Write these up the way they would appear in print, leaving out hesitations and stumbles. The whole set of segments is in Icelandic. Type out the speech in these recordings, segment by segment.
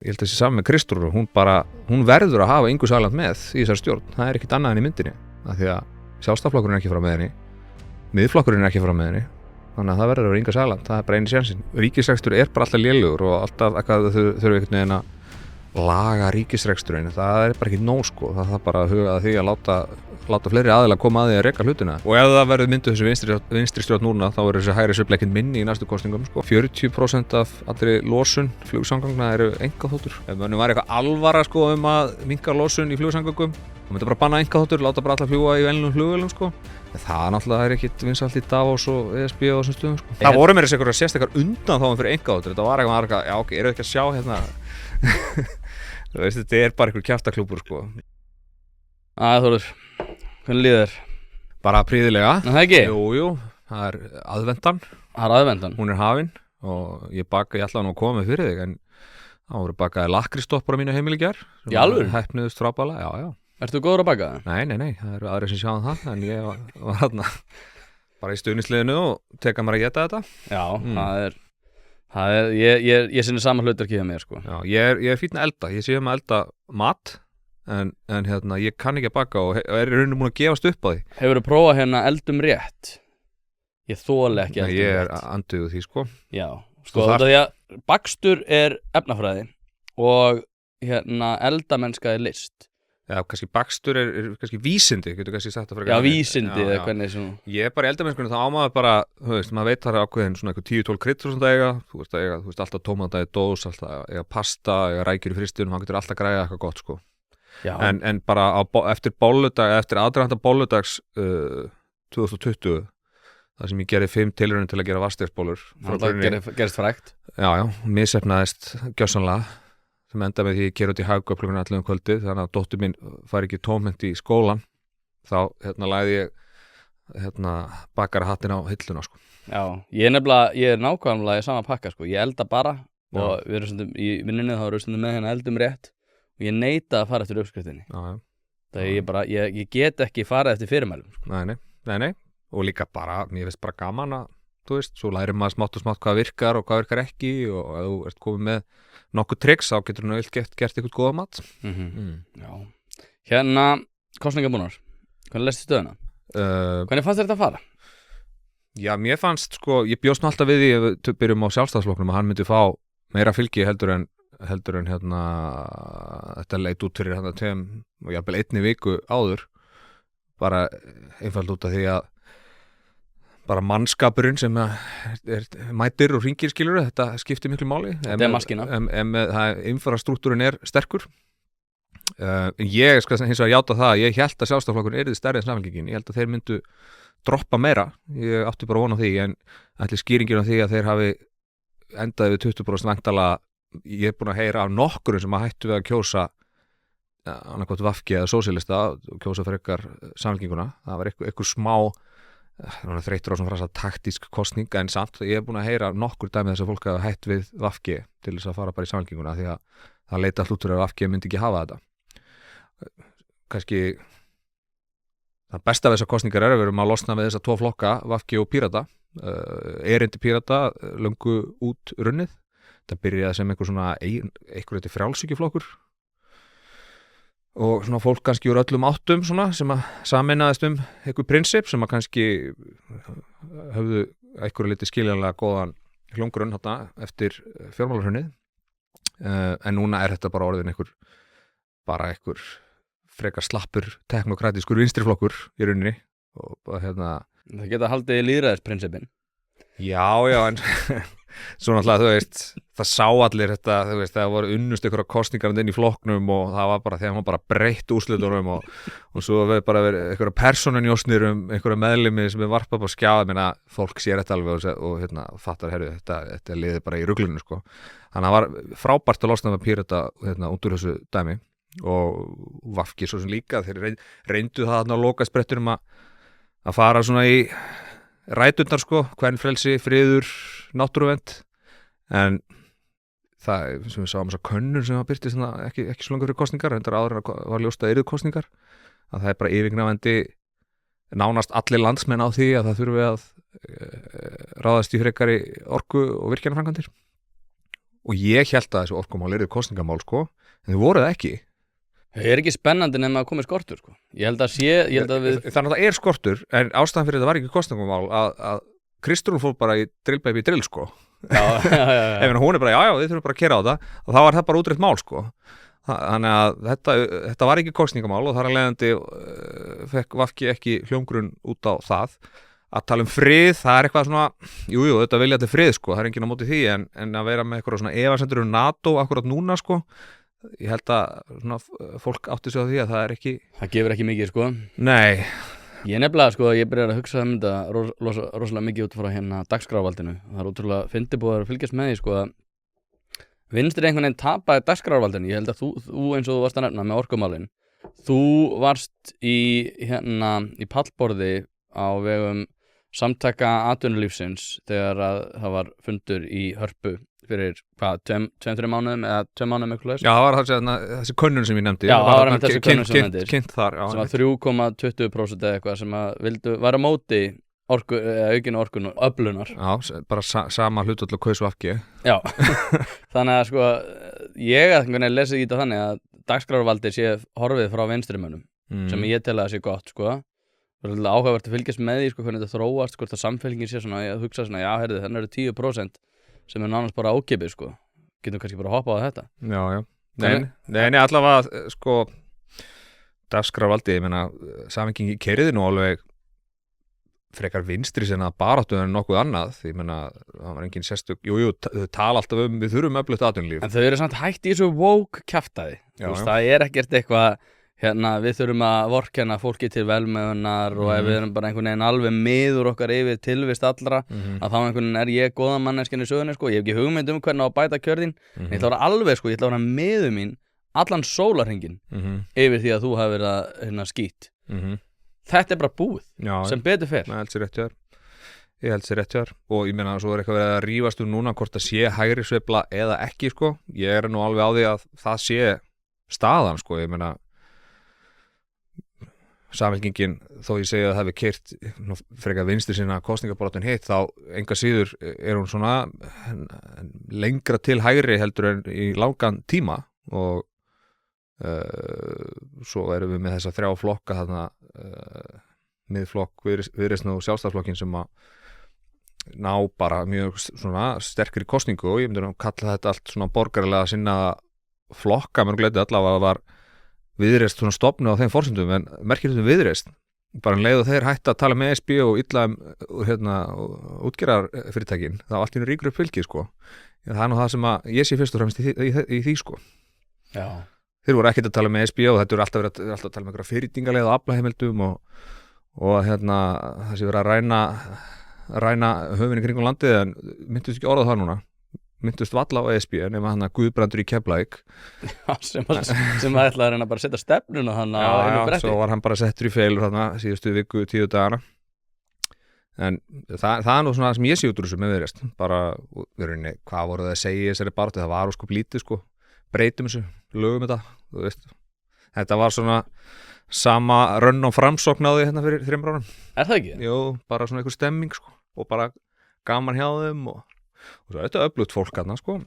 Ég held að þessi saman með Kristrúnu, hún verður að hafa Ingu Sæland með í þessari stjórn. Það ekkert annað en í myndinni. Af því að Sjálfstæðisflokkurinn ekki frá með henni, Miðflokkurinn ekki frá með henni. Þannig að það verður að vera Inga Sæland, það bara eini sénsinn. Ríkisrekstur bara alltaf lélegur og alltaf eitthvað þurfum einhvern veginn að laga ríkisreksturinn. Það bara ekki nóg sko, það bara að huga að því að láta fleiri aðilar koma að því að reka hlutina. Og ef það verður mynduð þessu vinstri stjórn núna, þá verður þessi hægri sveifla ekkert minni í næstu kosningum sko. 40% af allri losun flugsamgangna eru einkaþotur. Ef mönnum var eitthvað alvara sko að minnka losun í flugsamgangum, þá myndi bara banna einkaþotur, láta bara alla fljúga í venjulegum flugvélum sko. Það náttúrulega ekkert vinsælt í Davos og ESB og þessum stöðum sko. Það voru meira einhverjar sérstakar undanþágum fyrir einkaþotur. Þetta var eitthvað, já ok, eru ekki að sjá hérna. Þú veist, þetta bara einhver kjaftaklúbbur sko. Þórður, hvernig líður þér? Bara prýðilega. Það ekki? Jú, það aðvendan. Það aðvendan? Hún hafin og ég ætlaði nú að koma með fyrir þig en það voru bakaði lakrístoppar á mínu heimili í gær. Í alvöru? Heppnuðust frábælega, já. Ertu góður að baka það? Nei, það eru aðrir sem sjáum það, en ég var hérna bara í stuðningsliðinu og teka mér að geta þetta. Já, það er ég sinni sama hlutverki hjá mér sko. Já, ég er fínn að elda, ég sé að elda mat, en hérna, ég kann ekki að baka og er í rauninu búin að gefast upp á því. Hefurðu prófað hérna eldum rétt? Ég þoli ekki eldum rétt. Ég er anduð því sko. Já, sko þetta því að bakstur er efnafræði og hérna eldamennska er list. Já, kannski bakstur er kannski vísindi, getur kannski sagt það fyrir. Já, vísindi eða hvernig svona. Ég er bara í eldamennskunni, þá á maður bara, þú veist, maður veit það er ákveðin svona eitthvað 10-12 kryddur svona eiga, þú veist, alltaf tómata í dós, alltaf eiga pasta, eiga rækjur í fristunum, hann getur alltaf græða eitthvað gott, sko. Já. En bara eftir aðdraganda bolludags 2020, þar sem ég gerði 5 tilraunir til að gera vastegsbollur. Það gerist frægt. Já, misheppnaðist gjörsamlega. Sem enda með því ég ker út í Hagkaup klukkan 11 kvöldið, þannig að dóttir mín fari ekki tómhent í skólan, þá lagði ég bakarahattinn á hilluna sko. Já, ég er nákvæmlega í sama pakka sko. Ég elda bara og við erum stundum í vinnunni, þá erum við stundum með hérna eldum rétt og ég neita að fara eftir uppskriftinni. Það ég get ekki farið eftir fyrirmælum sko. Nei, og líka bara, mér finnst bara gaman að, þú veist, svo lærir maður smátt og smátt hvað virkar og hvað virkar ekki og ef þú ert komið með nokkuð tricks, þá getur þú gert eitthvað góða mat. Já. Hérna, kosningabúnar. Hvernig lestu stöðuna? Hvernig fannst þér þetta að fara? Já, mér fannst, sko, ég bjóst nú alltaf við því ef við byrjum á Sjálfstæðisflokknum að hann myndi fá meira fylgi heldur en hérna, þetta leit út fyrir hérna tveim og jafnvel einni viku áður, bara einfalt út af því að bara mannskapurinn sem mætir og hringir skilur, þetta skiptir miklu máli. Þetta er maskína. Infrastruktúrin er sterkur. Ég skal hins vegar játa það að ég held að Sjálfstæðisflokkurinn yrði stærri en Samfylkingin. Ég held að þeir myndu droppa meira. Ég átti bara von á því, en ætli skýringin á því að þeir hafi endaði við 20% væntanlega. Ég er búin að heyra af nokkurum sem að hættu við að kjósa annarkvæmt VG eða sósíalista og kjósa frekar Samfylkinguna. Það var eitthvað smá þreytur á svona frasa taktísk kosning, en samt ég er búin að heyra nokkur dæmi þess að fólk hafa hætt við VG til þess að fara bara í Samfylkinguna því að það leita hlutur að VG myndi ekki hafa þetta. Kannski það besta við þessar kosningar er að við erum að losna við þessa 2 flokka, VG og Pírata. Erindi Pírata löngu út runnið. Það byrjaði sem einhver frjálshyggjuflokkur og svona fólk kannski úr öllum áttum svona, sem að sameinaðist einhver prinsip sem að kannski höfðu einhverju liti skiljanlega góðan hljómgrunn eftir fjármálahrunið, en núna er þetta bara orðin einhver frekar slappur teknokratískur vinstriflokkur í rauninni og það geta haldið í lýðræðisprinsipin. Já, en svo náttúrulega, þú veist, það sá allir þetta, þú veist, það voru unnust einhverja kosningar inn í flokknum og það var bara þegar maður bara breytt úrslitunum og svo við bara verið einhverja persónunjósnir einhverja meðlimi sem við varpa upp á skjá, fólk sér þetta alveg og fattar, þetta liði bara í ruglunum, sko. Þannig að það var frábært að losna með Pírata út úr þessu dæmi og VG svo sem líka, þeir reyndu það á lokasprettunum að fara svona í ræturnar sko, kvenfrelsi, friður, náttúruvernd, en það sem við sáum þessar könnur sem var byrtist ekki svo langur fyrir kosningar, þetta áður var ljóst að yrðu kosningar, að það er bara yfirgnæfandi nánast allir landsmenn á því að það þurfi að ráðast í frekari orku og virkjanaframkvæmdir og ég held að þessu orkumál eru kosningamál sko, en þau voru það ekki. Það ekki spennandi nema að komi skortur sko. Ég held að við Þannig að það skortur, en ástæðan fyrir þetta var ekki kosningamál að Kristrún fór bara í drillbaby drill sko. Já. Ef hún bara, já, þið þurfum bara að kera á það og þá var það bara útreitt mál sko. Þannig að þetta var ekki kosningamál og þar að leiðandi fekk VG ekki hljómgrunn út á það. Að tala frið, það eitthvað svona, jú, þetta vilja til frið sko, það enginn á móti því, en að vera með eitthvað svona efasemdir NATO akkurat núna sko, ég held að svona, fólk átti sig á því að það ekki... Það gefur ekki mikið sko. Nei. Ég nefnilega sko, ég byrjar að hugsa þetta rosalega mikið út frá hérna dagskrárvaldinu. Það ótrúlega fyndið búið að fylgjast með því sko að Vinstri einhvern veginn tapaði dagskrárvaldinu. Ég held að þú eins og þú varst að nefna með orkumálin, þú varst í pallborði á vegum Samtaka atvinnulífsins þegar að það var fundur í Hörpu fyrir, 2-3 mánuðum eða 2 mánuðum eitthvað leys. Já, það var þessi könnun sem ég nefndi. Já, það var þessi könnun sem ég nefndi. Kynnt þar, já. Sem var 3,20% eða eitthvað sem að væri á móti aukinu orkun og öflunar. Já, bara sama hlutvall og kausu afgi. Já, þannig að sko, ég lesi í þetta þannig að dagskrárvaldið sé horfið frá vinstrimönnum, sem ég tel að sé gott sko. Það er áhugavert að fylgjast með því sko, hvernig þetta þróast, hvort að samfélkingin sé svona að hugsa svona, já, heyrðu, þannig eru 10% sem er nánast bara ókeypis sko. Getum kannski bara hoppað á þetta. Já. Nei, allavega sko dagskrárvaldið, ég meina samfélkingi keiriði nú alveg frekar vinstri sem að baráttu en nokkuð annað, ég meina það var engin sérstök, þau tala alltaf við þurfum öflugt atvinnulíf. En þau eru samt hætt í þessu woke kjaftaði. Það ekkert eitthvað við þurfum að vorkenna fólki til velmegunar og ef við erum bara einhvern veginn alveg miður okkar yfir tilvist allra að þá einhvern veginn ég góða manneskjan í sögunni sko, ég hef ekki hugmynd hvernig á að bæta kjörðin en ég ætla að vera alveg sko, ég ætla að vera miður mín allan sólarhringinn yfir því að þú hafi verið að skít. Þetta er bara búið sem betur fer. Ég held sér rétt hjá þér og ég meina svo eitthvað verið að rífast núna hvort það sé hægri sveifla eða ekki sko, ég nú alveg á því að það sé staðan sko, ég meina Samfélkingin, þó ég segi að það hefði keyrt frekar vinstri sinna kosningabaráttu hitt, þá enga síður hún svona lengra til hægri heldur en í langan tíma og svo erum við með þessa 3 flokka þarna miðflokk, Viðreisn og Sjálfstæðisflokkin sem að ná bara mjög svona sterkri kosningu og ég myndi að kalla þetta allt svona borgarlega sinna flokka, mér gleyti allavega að það var Viðreisn svona stofnu á þeim forsendum en merkir þetta Viðreisn bara leið og þeir hætta að tala með ESB og illa útgerðarfyrirtækin þá allt í ríkur upp fylgið sko það nú það sem að ég sé fyrst og fremst í því sko. Já. Þeir voru ekkert að tala með ESB og þetta eru alltaf að tala með einhverja fyrirtingaleið og aflaheimildum og það sé verið að ræna höfinn í kringum landið en myndust ekki orðað það núna myndust valla á ESB nema hann að Guðbrandur í Keflavík sem ætlaði að reyna bara að setja stefnuna þannig á einu bretti. Svo var hann bara settur í feilur þarna síðustu viku 10 dagana en það nú svona sem ég sé út úr þessu með Viðreisn bara, hvað voru það að segja í þessari baráttu, það var sko lítið sko breytum þessu, lögum þetta þú veist, þetta var svona sama rönn og framsókn á því hérna fyrir 3 árum. Er það ekki? Jú, bara svona einhver stemming sko og bara gaman hjá þeim og svo er þetta öflugt fólk hérna sko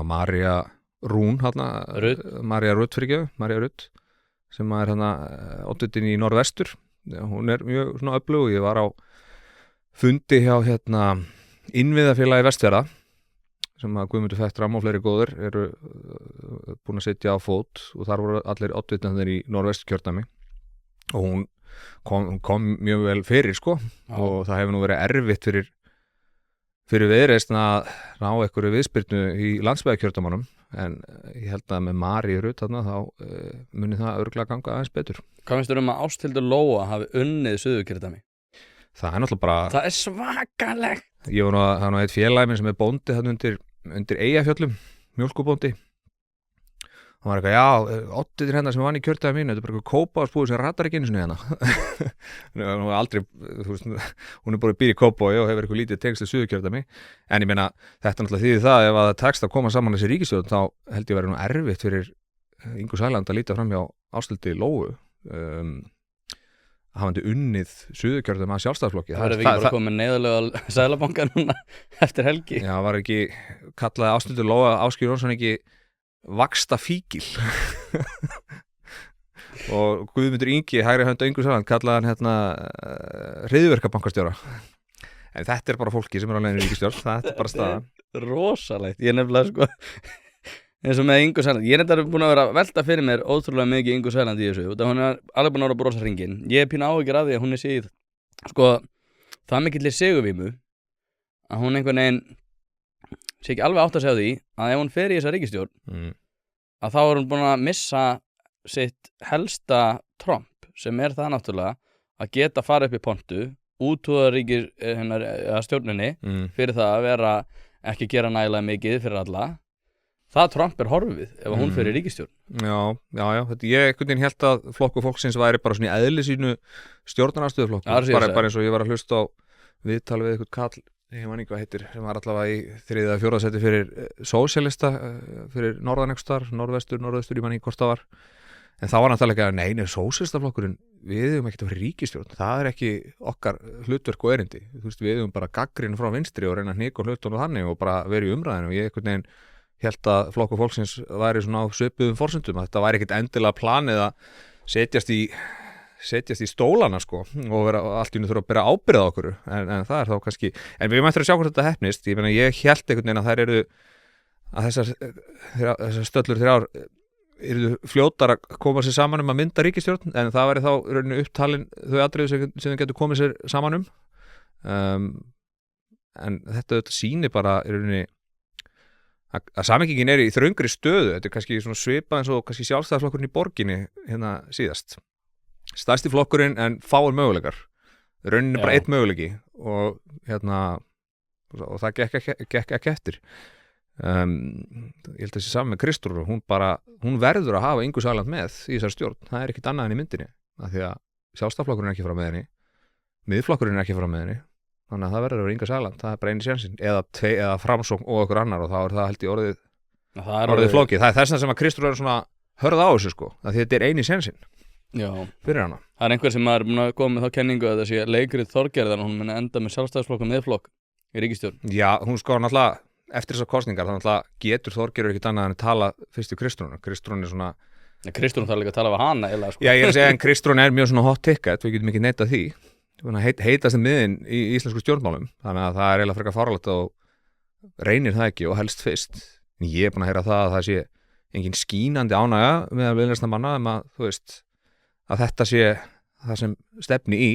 María Rún María Rutt sem er hérna oddvitin í Norðvestur hún er mjög svona öflug ég var á fundi hjá hérna innviðafélagi Vestfjarða sem að Guðmundur Fettram og fleiri góður eru búin að setja á fót og þar voru allir oddvitarnir í Norðvesturkjördæmi og hún kom mjög vel fyrir sko og það hefur nú verið erfitt fyrir Viðreisn að ná einhverju viðspyrnu í landsbyggðarkjördæmunum en ég held að með Maríu Rutt þarna þá muni það örugglega ganga aðeins betur. Hvað finnst þér að Ásthildur Lóa hafi unnið Suðurkjördæmi? Það er náttúrulega bara... Það er svakalegt! Ég var nú eitt félagi minn sem er bóndi þarna undir Eyjafjöllum, mjólkubóndi. Hann var eitthvað, já, oddvitin hérna sem vann í kjördæmi mínu, þetta er bara eitthvað Kópavogsbúi sem ratar ekki einu sinni hérna. Hún var aldrei, þú veist, hún er bara býr í Kópavogi og hefur eitthvað lítið tengsl í Suðurkjördæmi. En ég meina, þetta náttúrulega þýðir það, ef það tekst að koma saman þessi ríkisstjórn, þá held ég verið nú erfitt fyrir Ingu Sæland að líta fram hjá Ásthildi Lóu. hafandi unnið Suðurkjördæmi að Sjálfstæðisflokki. Það verður ekki bara komið neyðarlega Seðlabanka núna eftir helgi. Já, var ekki, kallaði Ásthildur Lóa Ásgeir Jónsson ekki vaxta fíkil og Guðmundur Ingi hægri hönd Ingu Sæland kallaði hann hryðjuverkabankastjóra. En þetta bara fólki sem á leiðinni í ríkisstjórn, þetta bara staðan. Rosalegt, ég nefnilega sko eins og með Ingu Sæland, ég er búin að vera að velta fyrir mér ótrúlega mikið Ingu Sæland í þessu og hún alveg búin að vera að brosa hringinn. Ég pínu áhyggjur af því að hún síð sko, það mikillir sigurvímu að hún einhvern veginn sé ekki alveg átt að segja því að ef hún fer í þessa ríkisstjórn að þá hún búin að missa sitt helsta tromp sem það náttúrulega að geta fara upp í pontu útúða stjórninni fyrir það að vera ekki gera nægilega mikið fyrir alla. Það tromp horfið ef hún fer í ríkisstjórn. Já. Ég einhvern veginn held að Flokkur fólksins væri bara svona í eðli sínu stjórnarandstöðuflokkur. Bara eins og ég var að hlusta á viðtal við eitthvað kall, ég man ekki hvað heitir, sem var allavega í 3. eða 4. seti fyrir sósíalista, fyrir norðan einhvers staðar, norðvestur, ég man ekki hvort það var. En það var náttúrulega nei, sósíalistaflokkurinn, við eigum ekki að vera í ríkisstjórn. Það ekki okkar hlutverk og erindi. Við eigum bara gagnrýni frá vinstri og reyna að hnika hlutunum og þannig og bara vera í umræðinu. Og ég einhvern veginn held að Flokkur fólksins væri svona á svipuðum forsendum, að þetta væri ekkert endilega planið að setjast í stólana sko og vera allt í einu þurfa að bera ábyrgð á okkur en það þá kannski, en við mættum að sjá hvort þetta hefnist. Ég meina, ég held einhvern veginn að þær eru að þessar stöllur 3 ár eru fljótar að koma sér saman að mynda ríkisstjórn, en það væri þá rauninu upptalin þau atriði sem þau getur komið sér saman en þetta sýnir bara rauninu að samhengingin í þröngri stöðu. Þetta kannski svona svipað eins og kannski Sjálfstæðisflokkurinn í borginni síðast. Stærsti flokkurinn en fáir möguleikar. Rauninni bara einn möguleiki og og það gekk ekki eftir. Ég held að þessi saman með Kristrúnu, hún verður að hafa Ingu Sæland með í þessar stjórn. Það ekkert annað en í myndinni. Af því að Sjálfstæðisflokkurinn ekki frá með henni, Miðflokkurinn ekki frá með henni. Þannig að það verður að vera Inga Sæland, það bara einu sénsinn eða Framsókn og okkur annar og þá það held ég orðið flókið. Það þess vegna sem að Kristrún svona hörða á þessu sko, að þetta einu sénsinn fyrir hana. Það einhver sem er búin að koma með þá kenningu að þessi leikrið Þorgerðar, hún muni enda með Sjálfstæðisflokk og Miðflokk í ríkisstjórn. Já, hún sko náttúrulega eftir þessar kosningar þá náttúrulega getur Þorgerður ekkert annað en að tala fyrst í Kristrún. Kristrún svona Kristrún þarf líka að tala við hana eða sko. Já, ég segja en Kristrún mjög svona hot ticket, við getum ekki neitað því. Heitast miðin í íslensku stjórnmálum, þannig að það eiginlega frekar fáránlegt og reynir það ekki og helst fyrst. En ég búin að heyra það að það sé engin skínandi ánægja með að viðlesna manna að þetta sé það sem stefni í,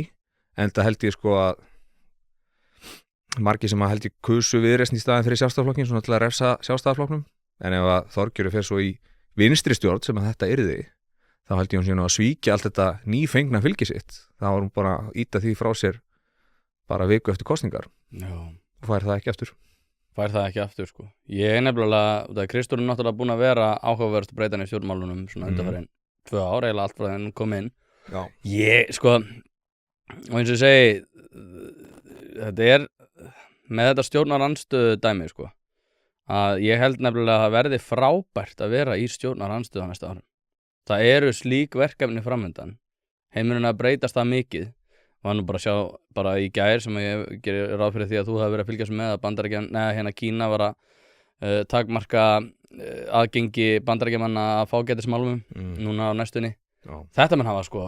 en það held ég sko að margir sem að held ég kusu Viðreisn í staðin fyrir Sjálfstæðisflokkinn svona til að refsa Sjálfstæðisflokknum, en ef að Þorgerður fer svo í vinstri stjórn sem að þetta yrði, þá held ég hún síðan að svíkja allt þetta nýfengna fylgi sitt. Þá var hún bara að íta því frá sér bara viku eftir kosningar. Já. Og fær það ekki aftur. Sko. Ég nefnilega, það Kristrún náttúrulega búin að vera áhugaverðast breytan í stjórnmálunum svona undanfarin 2 ár, eiginlega allt frá þegar hún kom inn. Já. Ég, sko, og eins og ég segi, þetta með þetta stjórnarandstöðu dæmi, sko, að ég held nefnilega að það verði frábært að vera í stjórnarandstöðu á næsta árum. Það eru slík verkefni framöndan. Heimurinn að breytast það mikið. Og hann bara sjá bara í gær sem ég gerir ráð fyrir því að þú hafi verið að fylgjast með að Bandaríkjanna, Kína var að takmarka aðgengi Bandaríkjamanna að fágætismálumum núna á næstunni. Já. Þetta mun hafa sko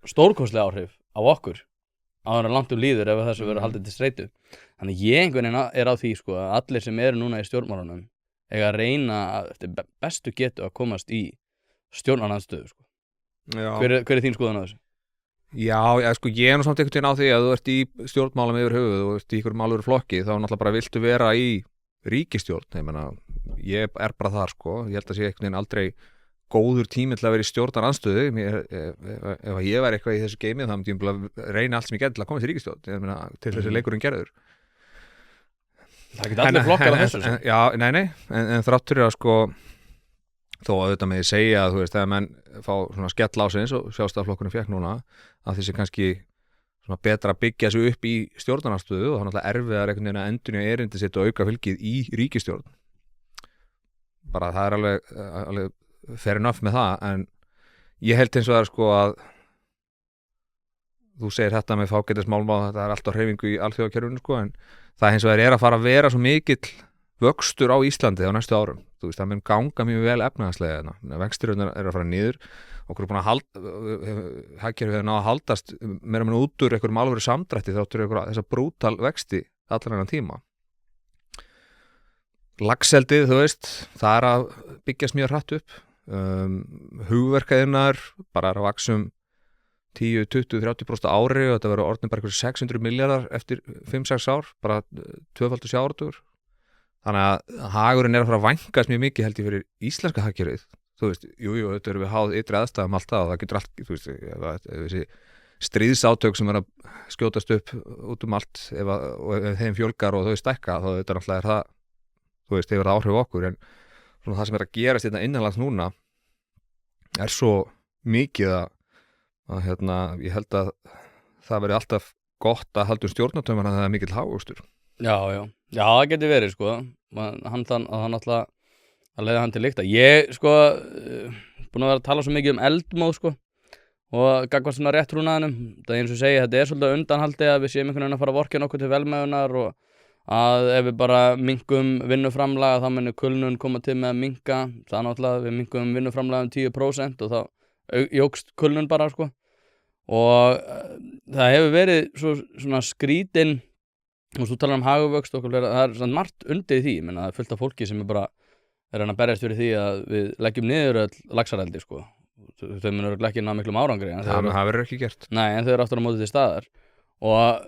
stórkostlega áhrif á okkur áður en langt líður ef þessu verður haldið til streitu. Þannig ég einhvern veginn á því sko að allir sem eru núna í stjórnmálunum eiga að reyna eftir bestu getu að komast í stjórnarandstöðu sko. Hver er þín skoðun á þessu? Já, sko ég er nú samt einhvern veginn á því að þú ert í stjórnmálum yfir höfuð og ert í einhverjum alvöru flokki, þá náttúrulega bara viltu vera í ríkisstjórn. Ég er bara þar sko, ég held að sé einhvern veginn aldrei góður tími til að vera í stjórnarandstöðu. Ef ég væri eitthvað í þessu geimi þá myndi ég bara reyna allt sem ég get til að koma til ríkisstjórn, til þessi leikurinn gerður. Það geta allir flokkar á þessu. Já, nei, en þráttur að sko þó að auðvitað með ég segja að þú veist þegar menn fá svona skell á sig eins og Sjálfstæðisflokkurinn fékk núna að þessi kannski svona betra að byggja sig upp í stjórnarandstöðu og það er náttúrulega erfiðar einhvern veginn að endurnýja erindi sitt og auka fylgið í ríkisstjórn. Bara það er alveg fair enough með það, en ég held eins og það er sko að þú segir þetta með fágætismálma, þetta alltaf hreyfingu í alþjóðakerfinu sko, en það hins vegar að fara að vera svo mikill vöxtur á Íslandi á næstu árum, þú veist, það mun ganga mjög vel efnahagslega, vextirinn að fara niður, okkur búin að hagkerfið hefur náð að haldast meira með út úr einhverjum alvöru samdrætti þáttur þessa brútal vexti allan enn tíma. Laxeldið, þú veist, það að byggjast mjög hratt upp, hugverkaiðnar bara að vaxa 10, 20, 30% ári og þetta verður orðin bara 600 miljardar eftir 5-6 ár, bara tvöfaldur sjávarútvegur. Þannig að hagurinn að fara að vænkast mjög mikið held ég fyrir íslenska hagkerfið. Þú veist, jú, þetta erum við háð ytri aðstæðum alltaf og það getur allt, þú veist, þessi stríðsátök sem er að skjótast upp út allt og ef þeim fjölgar og þau stækka þá þetta náttúrulega það, þú veist, hefur það áhrif okkur en svona það sem að gerast þetta innanlands núna svo mikið að ég held að það veri alltaf gott að halda stjórnartöfum að það mikill hagvöxtur. Já, það getur verið sko, hann alltaf að leiða hann til lykta. Ég sko, búin að vera að tala svo mikið eldmóð sko og gagnvart svona réttrúnaðinum, það eins og segja, þetta svolítið undanhaldi að við séum einhvern veginn að fara að vorkenna okkur til velmegunar og að ef við bara minkum vinnuframlag þá muni kulnun koma til með að minka, það náttúrulega við minkum vinnuframlag 10% og þá jókst kulnun bara sko og það hefur verið svona skrítin og þú talar hagvöxt og það svona margt undir því, það fullt af fólki sem bara að berjast fyrir því að við leggjum niður öll laxareldi sko, þau munur ekki ná miklum árangri það verður ekki gert. Nei, en þau eru aftur á móti til staðar og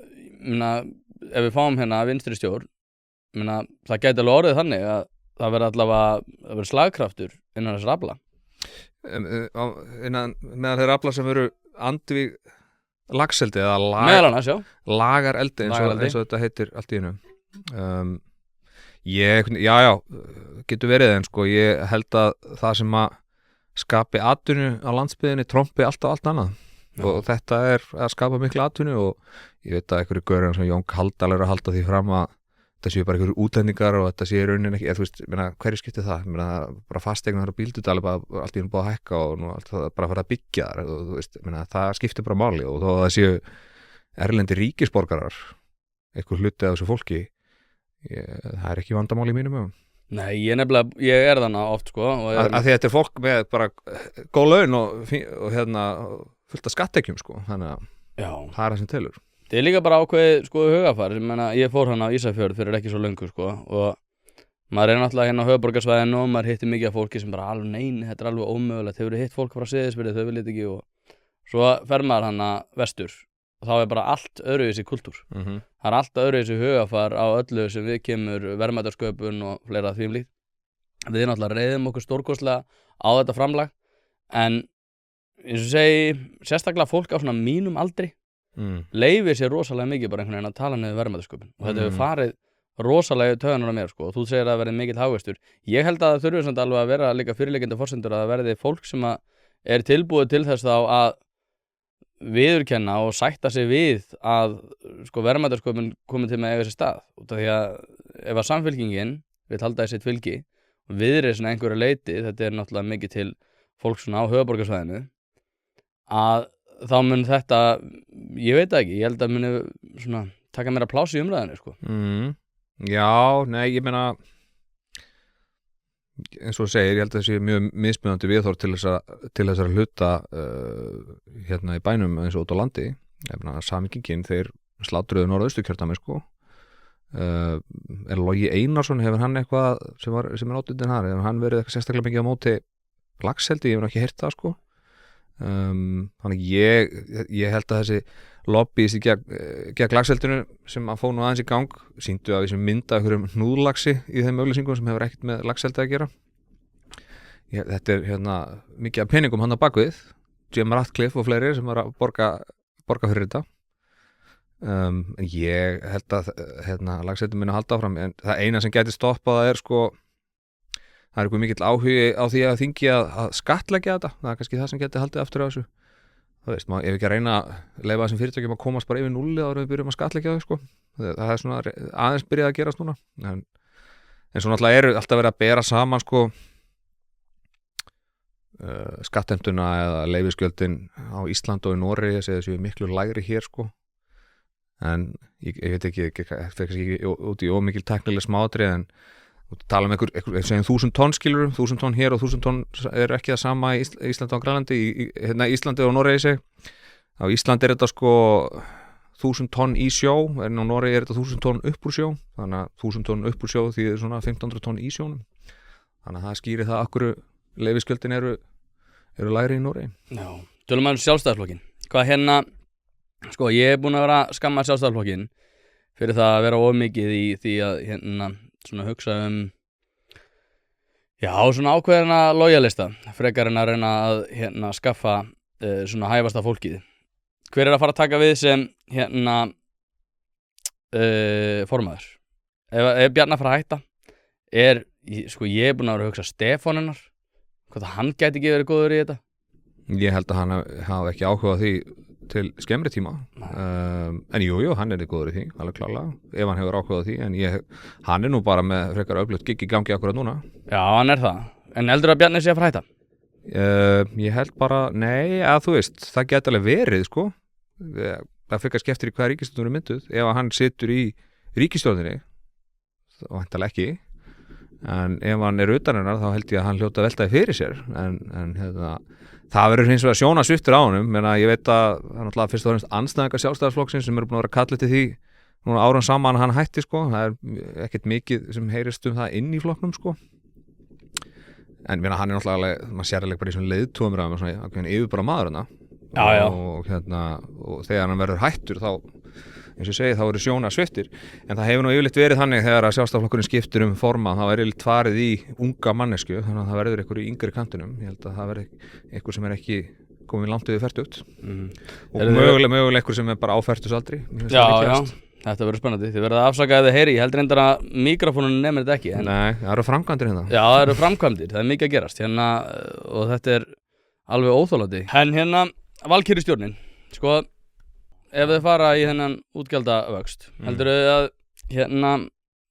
ef við fáum hérna vinstri stjórn, það gæti alveg orðið þannig að það verður allavega slagkraftur innan þessar afla. Meðan þeir afla sem eru andvíg laxeldi eða lagareldi eins og þetta heitir allt í einu. Getur verið en sko, ég held að það sem að skapi atvinnu á landsbyggðinni trompi alltaf allt annað. Og þetta að skapa miklu atvinnu og ég veit að einhverju gaurinn sem Jón Kaldal að halda því fram að þetta séu bara einhverju útlendingar og þetta séu raunin ekki, þú veist, hverju skiptir það? Bara fasteignar og bíldudali bara allt í einu búið að hækka og nú allt það bara að fara að byggja þar og þú veist, það skiptir bara máli og þó að það séu erlendi ríkisborgarar einhver hluti af þessu fólki það ekki vandamál í mínum ögum. Nei, ég þannig oft sko að því þetta fólk með bara góð laun og fullt af skattekjum sko, þannig að það það sem telur. Það líka bara ákveðið sko hugafar, ég fór hann á Ísafjörð fyrir ekki svo löngu sko og maður náttúrulega hérna á höfuðborgarsvæðinu og maður hittir mikið af fólki sem bara alveg nein, þetta alveg ómögulegt, hefur hitt fólk frá Seyðisfirði, þau viljið ekki og svo fer maður hann vestur og þá bara allt öðruvísi kultúr. Það allt öðruvísi hugafar á öllu sem við kemur verðmætasköpun og fleira því líkt. Við náttúrulega reiðum okkur stórkostlega á þetta framlag en eins og segi, sérstaklega fólk á svona mínum aldri leifir sér rosalega mikið bara einhvern veginn að tala niður verðmætasköpun og þetta hefur farið rosalega töðunar á mér sko og þú segir að það verði mikill hagvöxtur. Ég held að það þurfi samt alveg að vera líka fyrirliggjandi forsendur að það verði fólk sem er tilbúið til þess þá að viðurkenna og sætta sig við að sko verðmætasköpun komið til með að eiga sér stað út af því að ef að samfylkingin vill halda í sitt fylgi og viðreisn að einhverju leyti, þetta náttúrulega mikið til fólk svona á höfuðborgarsvæðinu að þá mun þetta, ég veit það ekki, ég held að muni svona taka mér að plási í umræðinu sko. Já, nei, ég meina eins og þú segir, ég held að það sé mjög mismunandi viðhorf til þessara hluta hérna í bænum eins og út á landi. Ég meina Samfylkingin, þeir slátruðu Norðausturkjördæmi sko. Logi Einarsson, hefur hann eitthvað sem er átundin þar, hefur hann verið eitthvað sérstaklega mikið á móti laxeldi, ég hef ekki heyrt það sko. Þannig ég held að þessi lobbyist gegn laxeldinu sem að fá nú aðeins í gang sýndu að við sem mynda einhverjum hnúðlaxi í þeim auglýsingum sem hefur ekkert með laxeldi að gera. Þetta hérna mikið af peningum hann á bakvið, Jim Ratcliffe og fleiri sem var að borga fyrir þetta. En ég held að laxeldin muni að halda áfram en það eina sem gæti stoppað það sko það eitthvað mikill áhugi á því að þingi að skattleggja þetta, það kannski það sem geti haldið aftur á þessu. Það veist, ef ekki að reyna að leyfa þessum fyrirtækjum að komast bara yfir 0 áður við byrjum að skattleggja þau sko. Það svona aðeins byrjað að gerast núna. En svo náttúrulega alltaf verið að bera saman sko skattheimtuna eða leyfisgjöldin á Ísland og í Noregi séu miklu lægri hér sko en ég veit ekki út í ómikil teknileg smádrið en tala einhver segjum 1000 tonn skilur 1000 tonn hér og 1000 tonn ekki það sama í Íslandi og Grænlandi hérna Íslandi og Noregi seg á Íslandi þetta sko 1000 tonn í sjó en á Noregi þetta 1000 tonn upp úr sjó þannig að 1000 tonn upp úr sjó því svona 1500 tonn í sjónum þannig að það skýrir það akkur leyfisgjöldin eru lægri í Noregi. Já, tölum maður Sjálfstæðisflokkin. Hvað hérna, sko ég búin að vera að skamma Sjálfstæðisflokkin fyrir það að vera of mikið í því að hérna svona hugsa já, svona ákveðina lojalista frekar en að reyna að hérna skaffa svona hæfasta fólkið. Hver að fara að taka við sem hérna formaður? Ef Bjarni að fara að hætta sko ég búin að vera að hugsa Stefán hennar hvað hann gæti ekki verið góður í þetta? Ég held að hann hafi ekki áhuga því til skemmri tíma en jú, hann góður í því alveg klárlega, ef hann hefur áhuga því en hann nú bara með frekar öflugt gigg í gangi akkurat núna. Já, hann það. En heldur að Bjarni sé að fara að hætta? Ég held bara, nei, að þú veist það geti alveg verið, sko það fyrir kannski eftir í hvað ríkisstjórn er mynduð ef hann situr í ríkisstjórninni væntanlega ekki en ef hann utan hennar þá held ég að hann hljóta veltaði fyrir sér en hérna, það verður hins vegar sjónasviptur á honum menn að ég veit að það er náttúrulega fyrst og fremst andstæðingar Sjálfstæðisflokksins sem eru búin að vera kallið til því núna árum saman hann hætti sko það er ekkert mikið sem heyrist það inn í flokknum sko en hann er náttúrulega maður sérlega bara í svona leiðtúumræðum svona yfirbara maður og þegar hann verður hættur þá eins og ég segi þá eru sjónasviptir en það hefur nú yfirleitt verið þannig þegar að Sjálfstæðisflokkurinn skiptir forma þá er yfirleitt farið í unga mannesku þannig að það verður einhver í yngri kantinum ég held að það verður einhver sem er ekki komið langt yfir fertugt og mögulega einhver sem er bara á fertusaldri. Já, þetta verður spennandi þið verður að afsaka að þið heyri, ég heldur reyndar að mikrofónun nefnir þetta ekki Nei, það eru framkvæmdir hérna. Já, það eru framkvæmdir, það er mikið að gerast hérna og þetta er alveg óþolandi en hérna valkyrjustjórnin sko ef þið fara í þennan útgjaldavöxt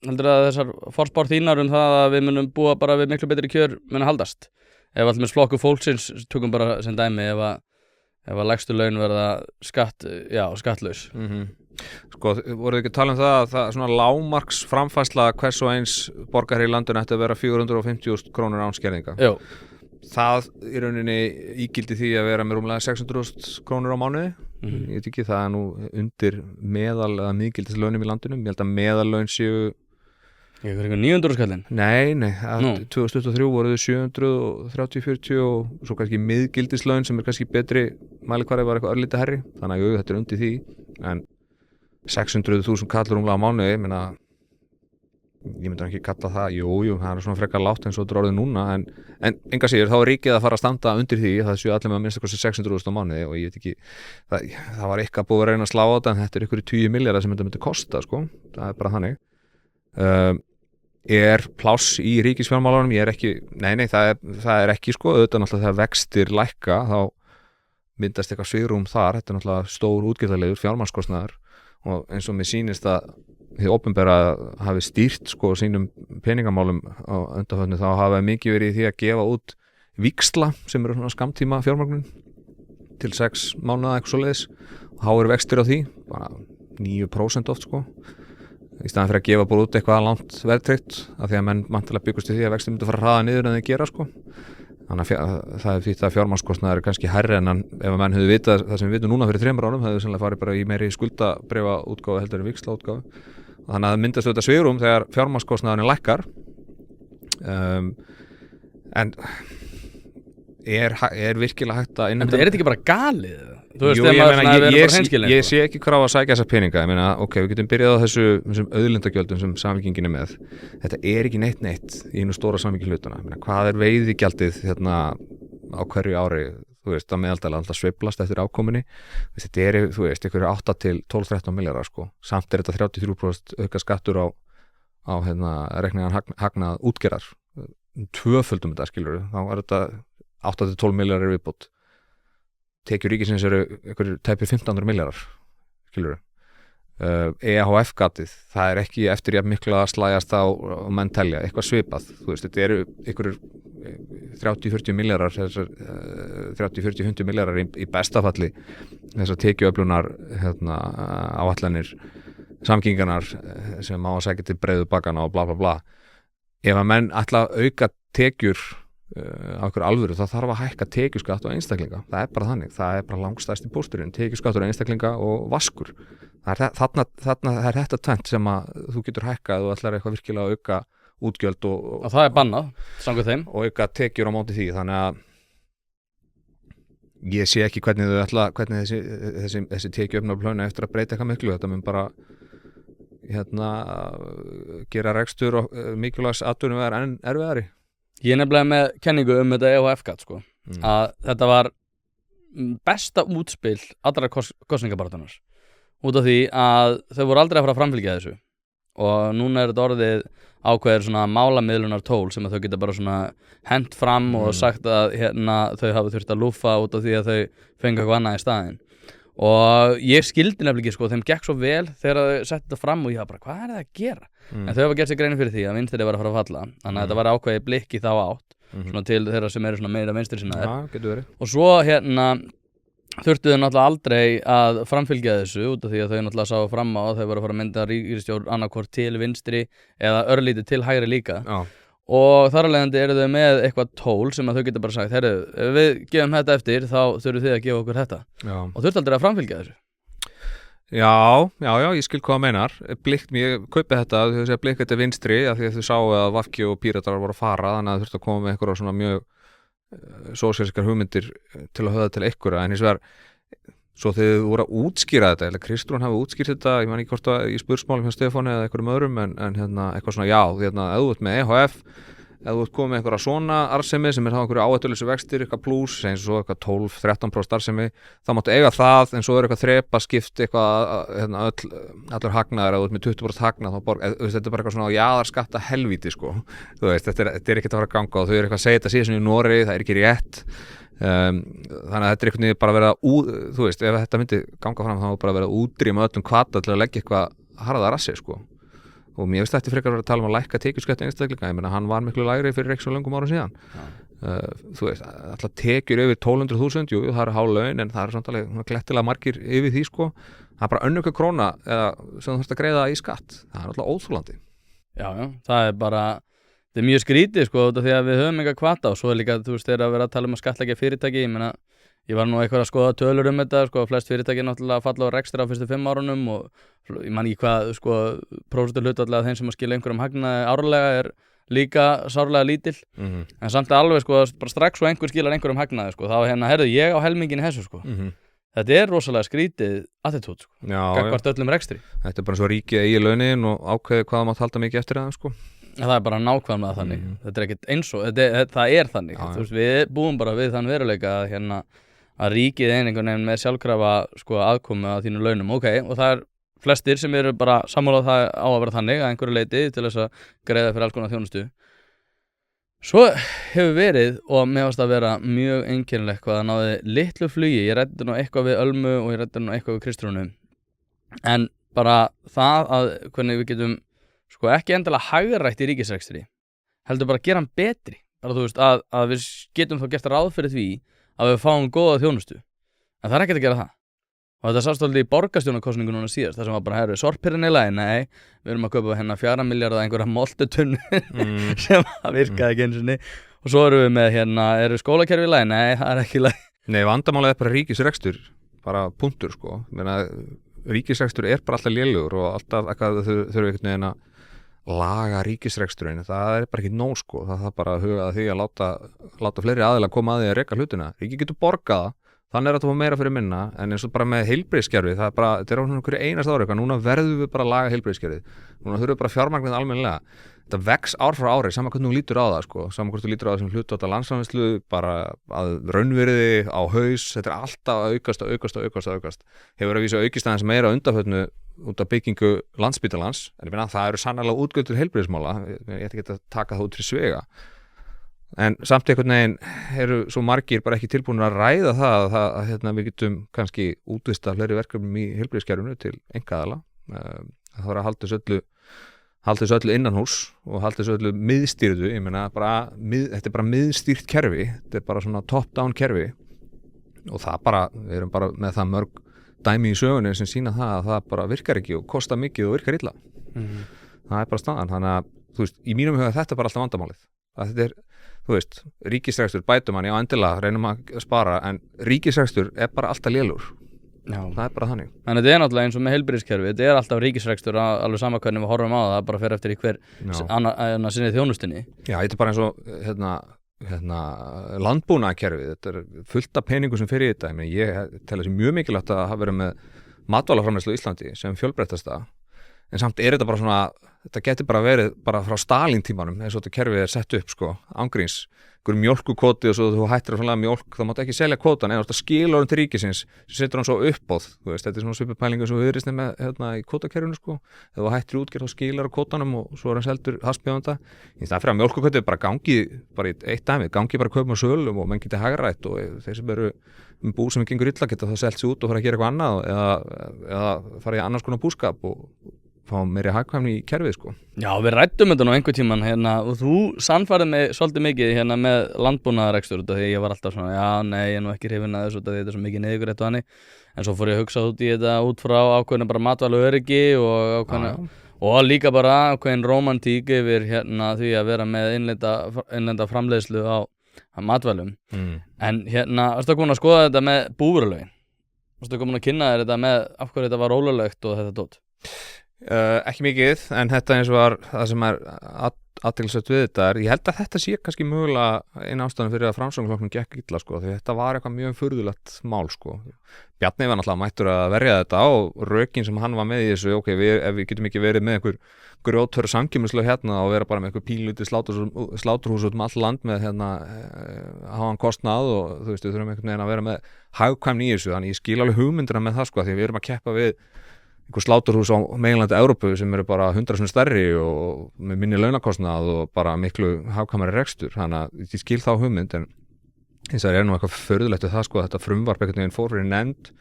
heldur að þessar forspár þínar það að við munum búa bara við miklu betri kjör muni haldast ef allmest flokku fólksins tökum bara sem dæmi ef að lægstu laun verða skattlaus Sko, voruð ekki að tala það að það svona lágmarks framfærsla hvers og eins borgar í landinu ætti að vera 450.000 krónur án skerðinga Jú. Það í rauninni ígildi því að vera með rúmlega 600.000 krónur á mánuði ég veit ekki, það er nú undir meðal eða miðgildislaunum í landinu ég held að meðallaun séu Ég er eitthvað 900 skallin Nei, 2023 voruðu 730-40 og svo kannski miðgildislaun sem er kannski betri mælikvarði var eitthvað örlítið herri þannig að þetta er undir því en 600.000 kallur rúmlega á mánuði ég myndi ekki kalla það það er svona frekar lágt eins og þetta er orðið núna en enga síður þá er ríkið að fara að standa undir því það séu allir með að minnsta kosti 600.000 á mánuði og ég veit ekki það var eitthvað búið að reyna að slá á þetta en þetta er ykkur 20 milljarðar sem þetta myndi kosta sko, það er bara þannig er pláss í ríkisfjármálunum það er ekki sko, auðvitað náttúrulega þegar vextir lækka þá myndast eitthvað svigrúm þar þetta er náttúrulega stór útgjaldalegur fjármagnskostnaður og eins og mér sýnist að þið opinbera hafi stýrt sko sínum peningamálum á undanförnu þá hafa mikið verið í því að gefa út víxla sem eru svona skammtíma fjármagnun til 6 mánuða eitthvað svoleiðis og þá eru vextir á því bara 9% oft sko í staðan fyrir að gefa bara út eitthvað langt verðtryggt af því að menn mantilega byggust í því að vextir myndi fara að hraða niður en þeir gera sko þannig að það er því að fjármagnskostnaður er kannski hærri en ef að menn hefðu vitað það sem við vitum núna fyrir 3 árum hefðu sannlega farið bara í meiri skuldabréfa útgáfu heldur en víxla útgáfu þannig að það myndast auðvitað svigrúm þegar fjármagnskostnaðurinn lækkar en er virkilega hægt að innheimta þetta ekki bara galið? Ég sé ekki hvað á að sækja þessa peninga ég meina, við getum byrjað á þessum auðlindagjöldum sem samfylkingin er með þetta er ekki neitt í einu stóra samfylging hlutana hvað er veiðigjaldið hérna á hverju ári að meðaldala alltaf sveiflast eftir ákominni þetta er, einhverju 8-12-13 milljarðar sko, samt er þetta 33% auka skattur á reikningan hagnað útgerðar tvöföldum þetta skilur þá er þetta 8-12 milljarðar viðbót tekjur ríkisins eru einhverju tæpir 1500 milljarðar skilur EHF gatið, það er ekki eftir jafn mikla að slæjast á menn telja, eitthvað svipað, þú veist, þetta eru einhverjur 30-40 milljarðar 30-40-50 milljarðar í bestafalli þessar tekjuöflunar áætlanir samkingarnar sem á að segja til breiðu bakana og bla bla bla. Ef að menn ætla að auka tekjur á okkur alvöru, þá þarf að hækka tekjuskatt á einstaklinga, það er bara þannig, það er bara langstærsti pósturinn, tekjuskattur á einstaklinga og vaskur. Þarna er þetta tvennt sem að þú getur hækkað og ætlar eitthvað virkilega að auka útgjöld og það er bannað, samkvæmt þeim, og auka tekjur á móti því, þannig að ég sé ekki hvernig þessi tekjuöfnarplönu eftir að breyta eitthvað miklu, þetta mun bara gera rekstur og mikilvægs atvinnuvegar enn erfiðari. Ég er nefnilega með kenningu þetta EHF-gat sko, að þetta var besta útspil allra kosningabaráttunnar, út af því að þau voru aldrei að fara að framfylgja þessu og núna er þetta orðið ákveðir svona málamiðlunar tól sem að þau geta bara svona hent fram og sagt að þau hafa þurft að lúffa út af því að þau fengu eitthvað annað í staðinn. Og ég skildi nefnilega ekki sko, þeim gekk svo vel þegar þau setti þetta fram og ég var bara, hvað er það að gera? En þau hafa gert sér grein fyrir því að vinstri var að fara að falla, þannig að þetta var ákveðið blikk í þá átt, svona til þeirra sem eru svona meira vinstri sinnaðir. Og svo þurftu þau náttúrulega aldrei að framfylgja þessu út af því að þau náttúrulega sáu fram á að þau voru að fara að mynda ríkisstjórn annarkvort til vinstri eða örlítið til hægri líka. Já. Og þar af leiðandi eru þau með eitthvað tól sem að þau geta bara sagt, heyrðu, ef við gefum þetta eftir þá þurfum þið að gefa okkur þetta. Já. Og þurftu aldrei að framfylgja þessu. Já, ég skil hvað það meinar. Ég kaupi þetta, þau segja blikk þetta vinstri af því að þau sáu að VG og Píratar voru að fara, þannig að þau þurftu að koma með einhverja svona mjög sósíalískar hugmyndir til að höfða til einhverja, en hins vegar svo þegar þið voru að útskýra þetta, eða Kristrún hafi útskýrt þetta, ég man ekki hvort að í spursmálum hjá Stefáni eða einhverjum öðrum, en eitthvað svona, já, ef þú ert með EHF, ef þú ert komið með einhverja svona arðsemi sem er þá einhverju áhættuleysu vextir, eitthvað plús, eins og eitthvað 12-13% arðsemi, þá máttu eiga það, en svo er eitthvað þrepa skipt eitthvað, allur hagnaður, ef þú ert með 20% hagnað, þá þetta er bara eitthvað svona jaðarskatta helvíti, sko, þú veist, þetta er ekkert að fara að ganga og þau eru eitthvað að segja þetta síðan í Noregi, það er ekki rétt, þannig að þetta er eitthvað bara verið að, þú veist, ef þetta myndi ganga fram, þá bara verið að útrýma öllum hvata til að leggja eitthvað harða rassi, sko. Og mér veist þetta frekar að tala um að lækka tekjuskatt einstaklinga, ég meina hann var miklu lægri fyrir ekki svo löngum árum síðan. Þú veist, alltaf tekjur yfir 1200.000, jú, það eru há laun, en það eru samt alveg glettilega margir yfir því, sko. Það er bara önnur króna sem þú þarfst að greiða í skatt. Það er alltaf óþolandi. Já, það er bara, þetta er mjög skrítið, sko, því að við höfum eitthvað hvata og svo er líka, þú veist, þegar að vera að tala um að skattleggja fyrirtæki, ég meina, ég var nú eitthvað að skoða tölur þetta, sko, flest fyrirtæki náttúrulega falla á rekstri á fyrstu 5 árunum og ég man ekki hvað, sko, prósentuhlutfall af þeim sem að skila einhverjum hagnaði árlega er líka sárlega lítil, en samt alveg, sko, bara strax svo einhver skilar einhverjum hagnaði, sko, þá heyrðu ég á helmingin þessu, sko. Þetta er rosalega skrítið attitút, sko, gagnvart öllum rekstri. Þetta er bara svo ríkið eigi launin og ákveði hvað mátt halda mikið eftir það, sko. Það er bara nákvæmlega þannig, þetta er ekkert eins og, það er þannig, þú veist, við búum bara við þann veruleika að ríkið einhvern veginn með sjálfkrafa sko, aðkomu að þínu launum, ok, og það er flestir sem eru bara sammála það á að vera þannig að einhverju leiti til þess að greiða fyrir alls konar þjónustu. Svo hefur verið, og mér varst að vera mjög einkennilegt hvað það náði litlu flugi, ég ræddi nú eitthvað við Ölmu og ég ræddi nú eitthvað við Kristrúnu, en bara það að hvernig við getum sko ekki endilega hagrætt í ríkisrekstri, heldur bara að gera hann betri, bara þú veist að við getum þá gert ráð fyrir því að við fáum góða þjónustu, en það er ekkert að gera það. Og þetta sást alveg í borgarstjórnarkosningu núna síðast, þar sem var bara, herru, sorpirinn í lagi, nei, við erum að kaupa 4 milljarða einhverja moltutunnu sem virkaði ekki einu sinni, og svo erum við með eru skólakerfi í lagi, nei, það er ekki í lagi. Nei, vandamálið er bara ríkisrekstur, bara punktur, sko. Ríkisrekstur er bara alltaf lélugur og alltaf eitthvað þurfum við einhvern veginn að laga ríkisreksturinn, það er bara ekki nóg, sko. Það er bara að huga að því að láta fleiri aðilega koma að því að reka hlutina. Ríkið getur borgað, þannig er að það fá meira fyrir minna, en eins og bara með heilbrigðiskerfið, það er bara, þetta er á einhverju einasta ári eitthvað, núna verðum við bara að laga heilbrigðiskerfið, núna þurfum við bara fjármagnið almennilega, þetta vex ár frá ári, saman hvernig þú lítur á það, sko, saman hvort þú lítur á það sem hlutfall af landsframleiðslu, bara að raunvirði á haus, þetta er alltaf að aukast, hefur að vísa aukist aðeins meira undanförnu út af byggingu Landspítalans, en ég meina það eru sannarlega útgjöld til heilbrigðismála, ég ætla ekki að taka það út til svega. En samt einhvern veginn eru svo margir bara ekki tilbúin að ræða það að við getum kannski útvista fleiri verkefnum í heilbrigðiskerfinu til einkaaðila. það þarf að halda þessu öllu innanhús og halda þessu öllu miðstýrðu, ég meina þetta bara miðstýrt kerfi, þetta bara svona top-down kerfi og það bara, við erum bara með það mörg dæmi í sögunni sem sýna það að það bara virkar ekki og kostar mikið og virkar illa. Það bara staðan, þannig að þú veist, í mínum huga þetta bara alltaf vandamálið. Að þetta þú veist, ríkisrekstur bætum hann, já endilega reynum að spara, en ríkisrekstur bara alltaf lélur. Já. Það bara þannig. En þetta náttúrulega eins og með heilbrigðiskerfi, þetta alltaf ríkisrekstur alveg sama hvernig við horfum á það, bara fer eftir í hver sinni þjónustinni. Já, þetta bara eins og landbúnaðarkerfið, þetta fullt af peningu sem fyrir þetta. Ég tel þessi mjög mikilvægt að hafa verið með matvælaframleiðslu í Íslandi sem fjölbreyttasta, en samt þetta bara svona, þetta getur bara verið bara frá Stalin tímanum eins og þetta kerfið sett upp sko, ángríns, einhverjum mjólkukoti og svo þú hættir að framlega mjólk, þá máttu ekki selja kvotan eða þú skilur hann til ríkisins, sem setur hann svo uppbóð, þú veist, þetta svona svipupælingu sem við viðristum með í kvotakerfinu sko, ef þú hættir útgerð þá skilar á kvotanum og svo hann seldur haspjóðanda, í það fyrir að mjólkukotið bara gangi, bara í eitt dæmi, gangi bara kaupum og sölum og menn geti hagrætt og þeir sem eru bú sem gengur illa geta það selt sig út og fara að gera eitthvað annað eða fara í annars konar búskap og fá meiri hagkvæmni í kerfið sko. Já, við ræddum þetta nú einhver tíman og þú sannfærið mig svolítið mikið með landbúnaðarrekstur út af því ég var alltaf svona, já, nei, ég er nú ekki hrifinn að þessu út af því þetta er svo mikið niðurgreitt og hannig, en svo fór ég að hugsa út í þetta út frá ákveðinu bara matvælu öryggi og ákveðinu, og líka bara ákveðin romantík yfir því að vera með innlenda framleiðslu á matvælum. En varstu komin að skoða þetta með búvörulögin? Varstu komin að kynna þér þetta með af hverju þetta var ólöglegt og þetta dót? Ekki mikið, en þetta eins og var það sem athyglisvert við þetta ég held að þetta sé kannski mögulega eina ástæðan fyrir að Framsóknarflokknum gekk illa sko, því þetta var eitthvað mjög furðulegt mál sko. Bjarni var náttúrulega mættur að verja þetta og rökin sem hann var með í þessu, ok, ef við getum ekki verið með einhver grjótörur samkýmislög og vera bara með einhver pínluti sláturhús út all land með háan kostnað og þú veist, við þurfum einhvern veginn að vera með hagkvæmni í þessu, þannig ég skil alveg hugmyndina með það sko, því við erum að keppa við einhver sláturhús á meginlandi Evrópu sem eru bara 100 sinni stærri og með minni launakostnað og bara miklu hagkvæmari rekstur, þannig að ég skil þá hugmynd, en eins og það nú eitthvað förðulegt við það sko, þetta frumvarp einhvern veginn fór fyrir nefnd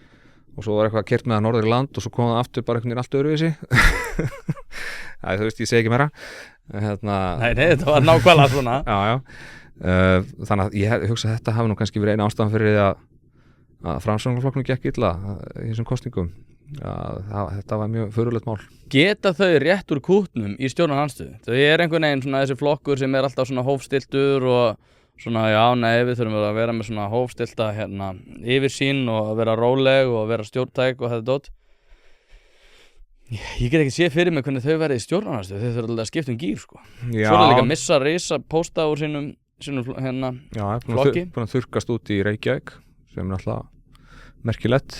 og svo var eitthvað keyrt með það norður í land og svo kom það aftur bara einhvern veginn allt öðruvísi. Þú veist, ég segi ekki meira. Nei, þetta var nákvæmlega svona. Já. Þannig að ég hugsa að þetta hafi nú kannski verið eina ástæðan fyrir að Framsóknarflokknum gekk illa í þessum kosningum. Þetta var mjög förðulegt mál. Geta þau rétt úr kútnum í stjórnarandstöðu? Þau einhvern veginn svona þessi flokkur sem alltaf svona hófstiltur og svona, já, nei, við þurfum að vera með svona hófstilta yfirsýn og að vera róleg og að vera stjórntæk og þetta dót. Ég get ekki séð fyrir mig hvernig þau verið í stjórnarandstöðu, þau þurfa alltaf að skipta gír sko. Svo er það líka að missa risa pósta úr sínum flokki. Já, búin að þurrkast út í Reykjavík sem er alltaf merkilegt.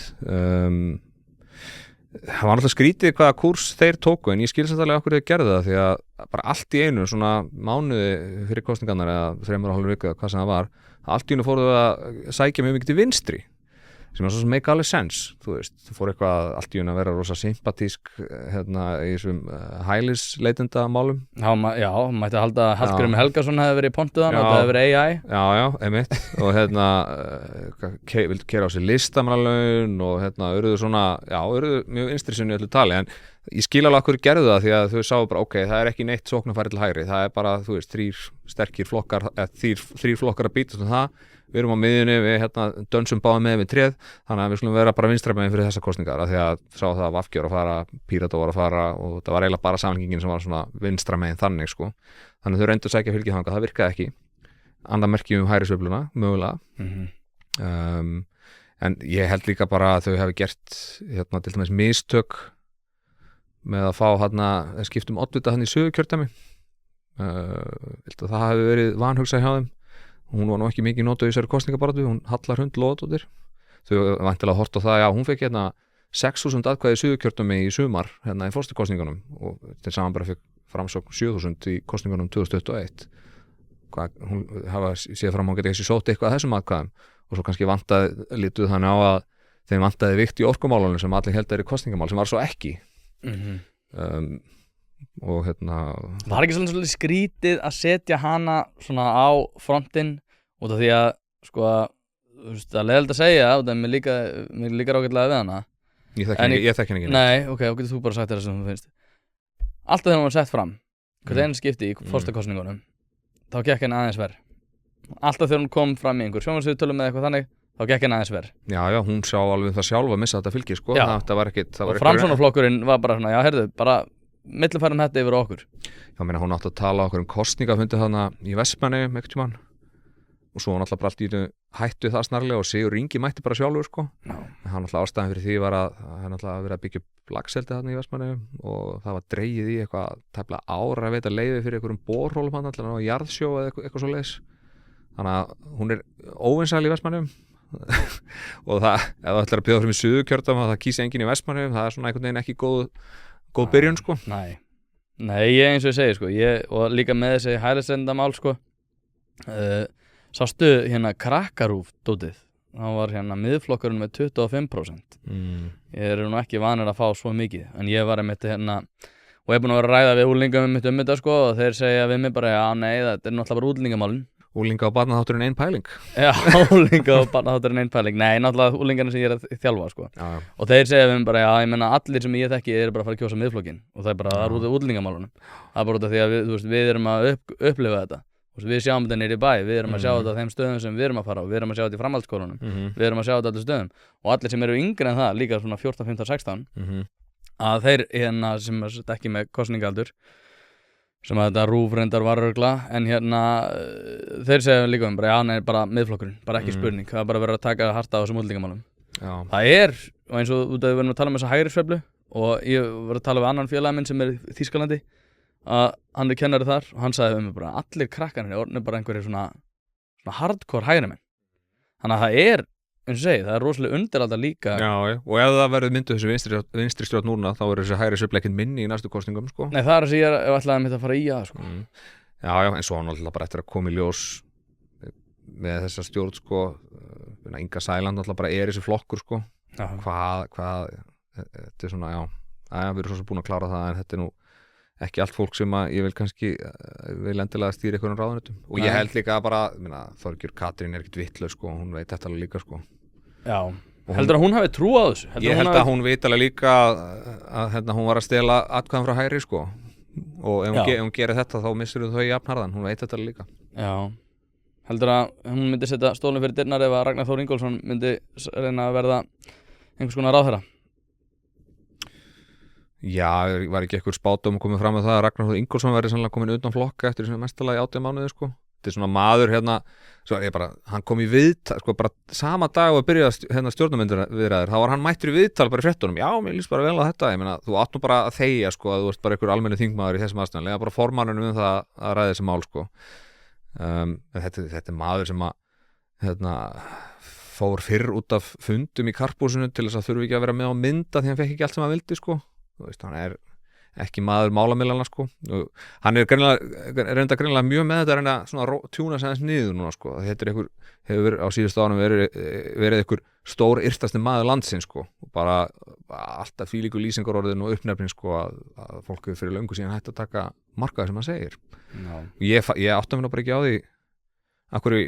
Það var alltaf skrítið hvaða kúrs þeir tóku, en ég skil sannlega okkur þeir gerðu það, því að bara allt í einu svona mánuði fyrir kosningarnar eða 3,5 viku eða hvað sem það var, allt í einu fóruðu að sækja mjög mikið til vinstri sem er svo sem make alveg sense, þú veist, þú fór eitthvað allt í einu að vera rosa sympatísk í þessum hælisleitendamálum. Já, mætti halda að Hallgrímur Helgason hefði verið í pontu þannig að það hefði verið AI. Já, einmitt, og vildu keyra á sig listamannalaun og urðu svona, urðu mjög vinstrisinni í öllu tali, en ég skil alveg okkur gerðu það því að þau sáu bara, ok, það er ekki neitt sóknarfæri til hægri, það er bara, þú veist, þrír flokkar að bítast það. Við erum á miðjunni, við dönsum báðum með við tréð, þannig að við skulum vera bara vinstramegin fyrir þessa kosningar, af því að sá það að VG var að fara, Pírata var að fara og það var eiginlega bara Samfylkingin sem var svona vinstramegin þannig sko. Þannig að þau reyndu að sækja fylgi þangað, það virkaði ekki. Annað merki hægri sveifluna, mögulega. En ég held líka bara að þau hafi gert til dæmis mistök með að fá skiptum oddvita í Suðurkjördæmi. Það hafi verið vanhugsað hjá þeim. Hún var nú ekki mikið notuð í þessari kosningabaráttu, hún Hallar Hund Lóðadóttir. Þau væntanlega horft á það, já, hún fekk 6.000 atkvæði í Suðurkjördæmi í sumar í forsetakosningunum og til saman bara fekk Framsókn 7.000 í kosningunum 2021. Hún hafa séð fram á að geta ekki sótt eitthvað að þessum atkvæðum og svo kannski vantaði lituð þannig á að þeim vantaði vikt í orkumálunum sem allir held að eru kosningamál sem var svo ekki. Og var ekki svolítið skrítið að setja hana svona á frontinn út af því að sko, það er leiðilegt að segja og það mér líka ágætlega við hana, Ég þekki hann ekki Nei, ok, þá getur þú bara sagt þér það sem þú finnst. Alltaf þegar hún var sett fram hvert einu skipti í forsetakosningunum þá gekk henni aðeins verð. Alltaf þegar hún kom fram í einhver sjónvarpsviðtölum eða eitthvað þannig þá gekk henni aðeins verð. Já, hún sá alveg það sjálf að missa þetta fylgi sko. Það var ekkit og Framsóknarflokkurinn var bara svona, já, heyrðu, bara millifærum þetta yfir okkur. Já, meina hún átti að tala okkur kosningafundi þarna í Vestmannaeyjum einhvern tímann og svo var náttúrulega bara allt í hættu það snarlega og Sigurður Ingi mætti bara sjálfur sko. Hann náttúrulega ástæðan fyrir því var að hann náttúrulega verið að byggja upp laxeldi þarna í Vestmannaeyjum og það var dregið í eitthvað tæplega ára að veita leyfi fyrir einhverjum borhólum hann allavega á jarðsjó eða eitthvað svoleiðis. Þannig að hún er óvinsæl í Vestmannaeyjum og það, ef það ætlar að bjóða fyrir mig Suðurkjördæmi að það kýsi enginn í Vestmannaeyjum, það er svona einhvern veginn ekki góð byrjun sko. Nei, ég eins og ég segi sko, og líka með þessi hælisleitendamál sko, sástu hérna Krakkarúf dótið, þá var hérna miðflokkurinn með 25%. Ég er nú ekki vanur að fá svo mikið, en ég var einmitt hérna og ég er búin að vera að ræða við úlingum einmitt þetta sko og þeir segja við mig bara, já nei, þetta er náttúrulega bara úlingamálin. Úlinga og barnaþátturinn ein pæling. Já, úlinga og barnaþátturinn ein pæling. Nei, náttúrulega úlingarnir sem ég er að þjálfa sko. Já. Og þeir segja við mig bara, já, ég menna allir sem ég þekki eru bara að fara að kjósa miðflokkinn og það er bara, það er út af úlingamálunum. Það er bara út af því að við erum að upplifa þetta. Við sjáum þetta niður í bæ, við erum að sjá þetta á þeim stöðum sem við erum að fara á, við erum að sjá þetta í framhaldsskólunum, við erum að sjá þetta á allir stöðum og allir sem eru yngri en það, líka svona 14, 15, 16 að þeir hérna sem er ekki með kosningaldur sem að þetta RÚV reyndar var öruggla en hérna þeir segja líka bara, já, nei, bara miðflokkurinn, bara ekki spurning, það er bara verið að taka harta á þessum útlendingamálum. Það er, og eins og við erum að tala um þessa hægrisveiflu og ég var að tala við annan félaga minn sem er í Þýskalandi að hann er kennari þar og hann sagði við mig bara allir krakkarnir orðnir bara einhverjir svona hardcore hægri menn. Þannig að það er, eins og segi, það er rosalega undiralda líka. Já, og ef það verður mynduð þessu vinstri stjórn núna þá er þessi hægri sveifla ekkert minni í næstu kosningum sko. Nei, það er þessi ég ætlaði að fara í að sko. Já, en svo hann alltaf bara eftir að koma í ljós með þessa stjórn sko, Inga Sæland alltaf bara er þessi flokkur sko. Hvað þetta er svona, við erum svo búin að klára það en þetta er nú ekki allt fólk sem að ég vil kannski vil endilega stýra einhverjum ráðunautum og ég held líka bara, Þorgjör Katrín er ekkert vitlaus sko, hún veit þetta alveg líka sko. Já, heldur að hún hafi trú á þessu? Ég held að hún veit alveg líka að hún var að stela atkvæðan frá hægri sko og ef hún gerir þetta þá missur þau jafnharðan, hún veit þetta alveg líka. Já, heldur að hún myndi setja stólinn fyrir dyrnar ef að Ragnar Þór Ingólfsson myndi reyna að verða einhvers konar ráðherra? Já, var ekki eitthvað spátum komið fram með það að Ragnar Þór Ingólfsson verið sannlega komin utan flokka eftir svona mestalagi 18 mánuði sko. Þetta er svona maður hérna, svo ég bara, hann kom í viðtal, sko bara sama dag og að byrja hérna stjórnarmyndaviðræður, þá var hann mættur í viðtal bara í fréttunum, já, mér líst bara vel á þetta, ég meina, þú átt nú bara að þegja sko að þú ert bara einhver almenni þingmaður í þessum aðstæðan, lega bara formannunum það að ræða þessi mál sko. Þetta er maður sem að, hérna, fór fyrr út af fundum í karphúsinu til þess að þurfi ekki að vera með á mynda því hann fekk ekki allt sem hann vildi sko. Hann er ekki maður málamiðlana sko. Hann er reynda greinilega mjög með þetta að reyna svona tjúna sig aðeins niður núna sko. Þetta hefur á síðustu árum verið einhver stór yrtasti maður landsins sko. Og bara alltaf fílíku lýsingarorðin og uppnefning sko að fólk hefur fyrir löngu síðan hægt að taka markaði sem hann segir. Ég átta mig nú bara ekki á því af hverju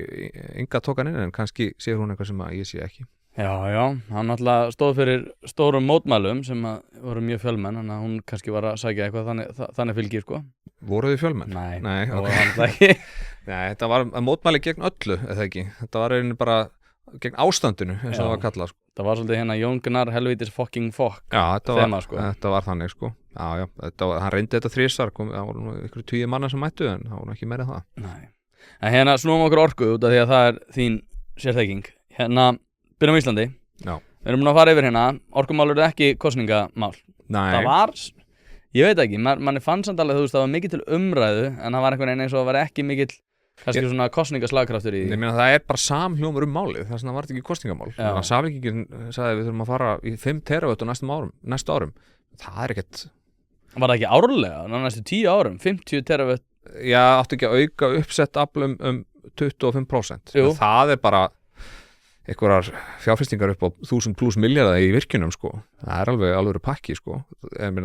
Inga tók hann inn en kannski sér hún eitthvað sem að ég sé ekki. Já, hann náttúrulega stóð fyrir stórum mótmælum sem voru mjög fjölmenn, þannig að hún kannski var að sækja eitthvað þannig fylgir, sko. Voru þið fjölmenn? Nei, okay. Nei, þetta var mótmæli gegn öllu, eða ekki. Þetta var einnig bara gegn ástandinu, eins og það var kallað, sko. Það var svolítið hérna Jón Gunnar helvítis fucking fuck. Já, þetta var þannig, sko. Já, hann reyndi þetta 3 sar, það voru nú ykkur 20 manna sem mættu, en það voru ekki meira það. Nei. En hérna snúum okkur orku út af því að það er þín sérþekking. Hérna byrjum á Íslandi. Já. Við erum búin að fara yfir hérna. Orkumál eru ekki kosningamál. Nei. Það var, ég veit ekki, manni fann samt alveg, það var mikið til umræðu, en það var einhvern veginn eins og það var ekki mikill, kannski svona kosningaslagkraftur í því. Ég meina það er bara samhljómur málið, þess að það var ekki kosningamál. Þannig að Samfylkingin sagði við þurfum að fara í 5 teravött á næstu árum. Það er ekkert. Var það ekki árlega, næstu 10 árum, 50 teravött? Já, áttu ekki að auka uppsett afl 25%. Það er bara einhverjar fjárfestingar upp á 1000+ milljarða í virkjunum sko. Það er alveg pakki sko. En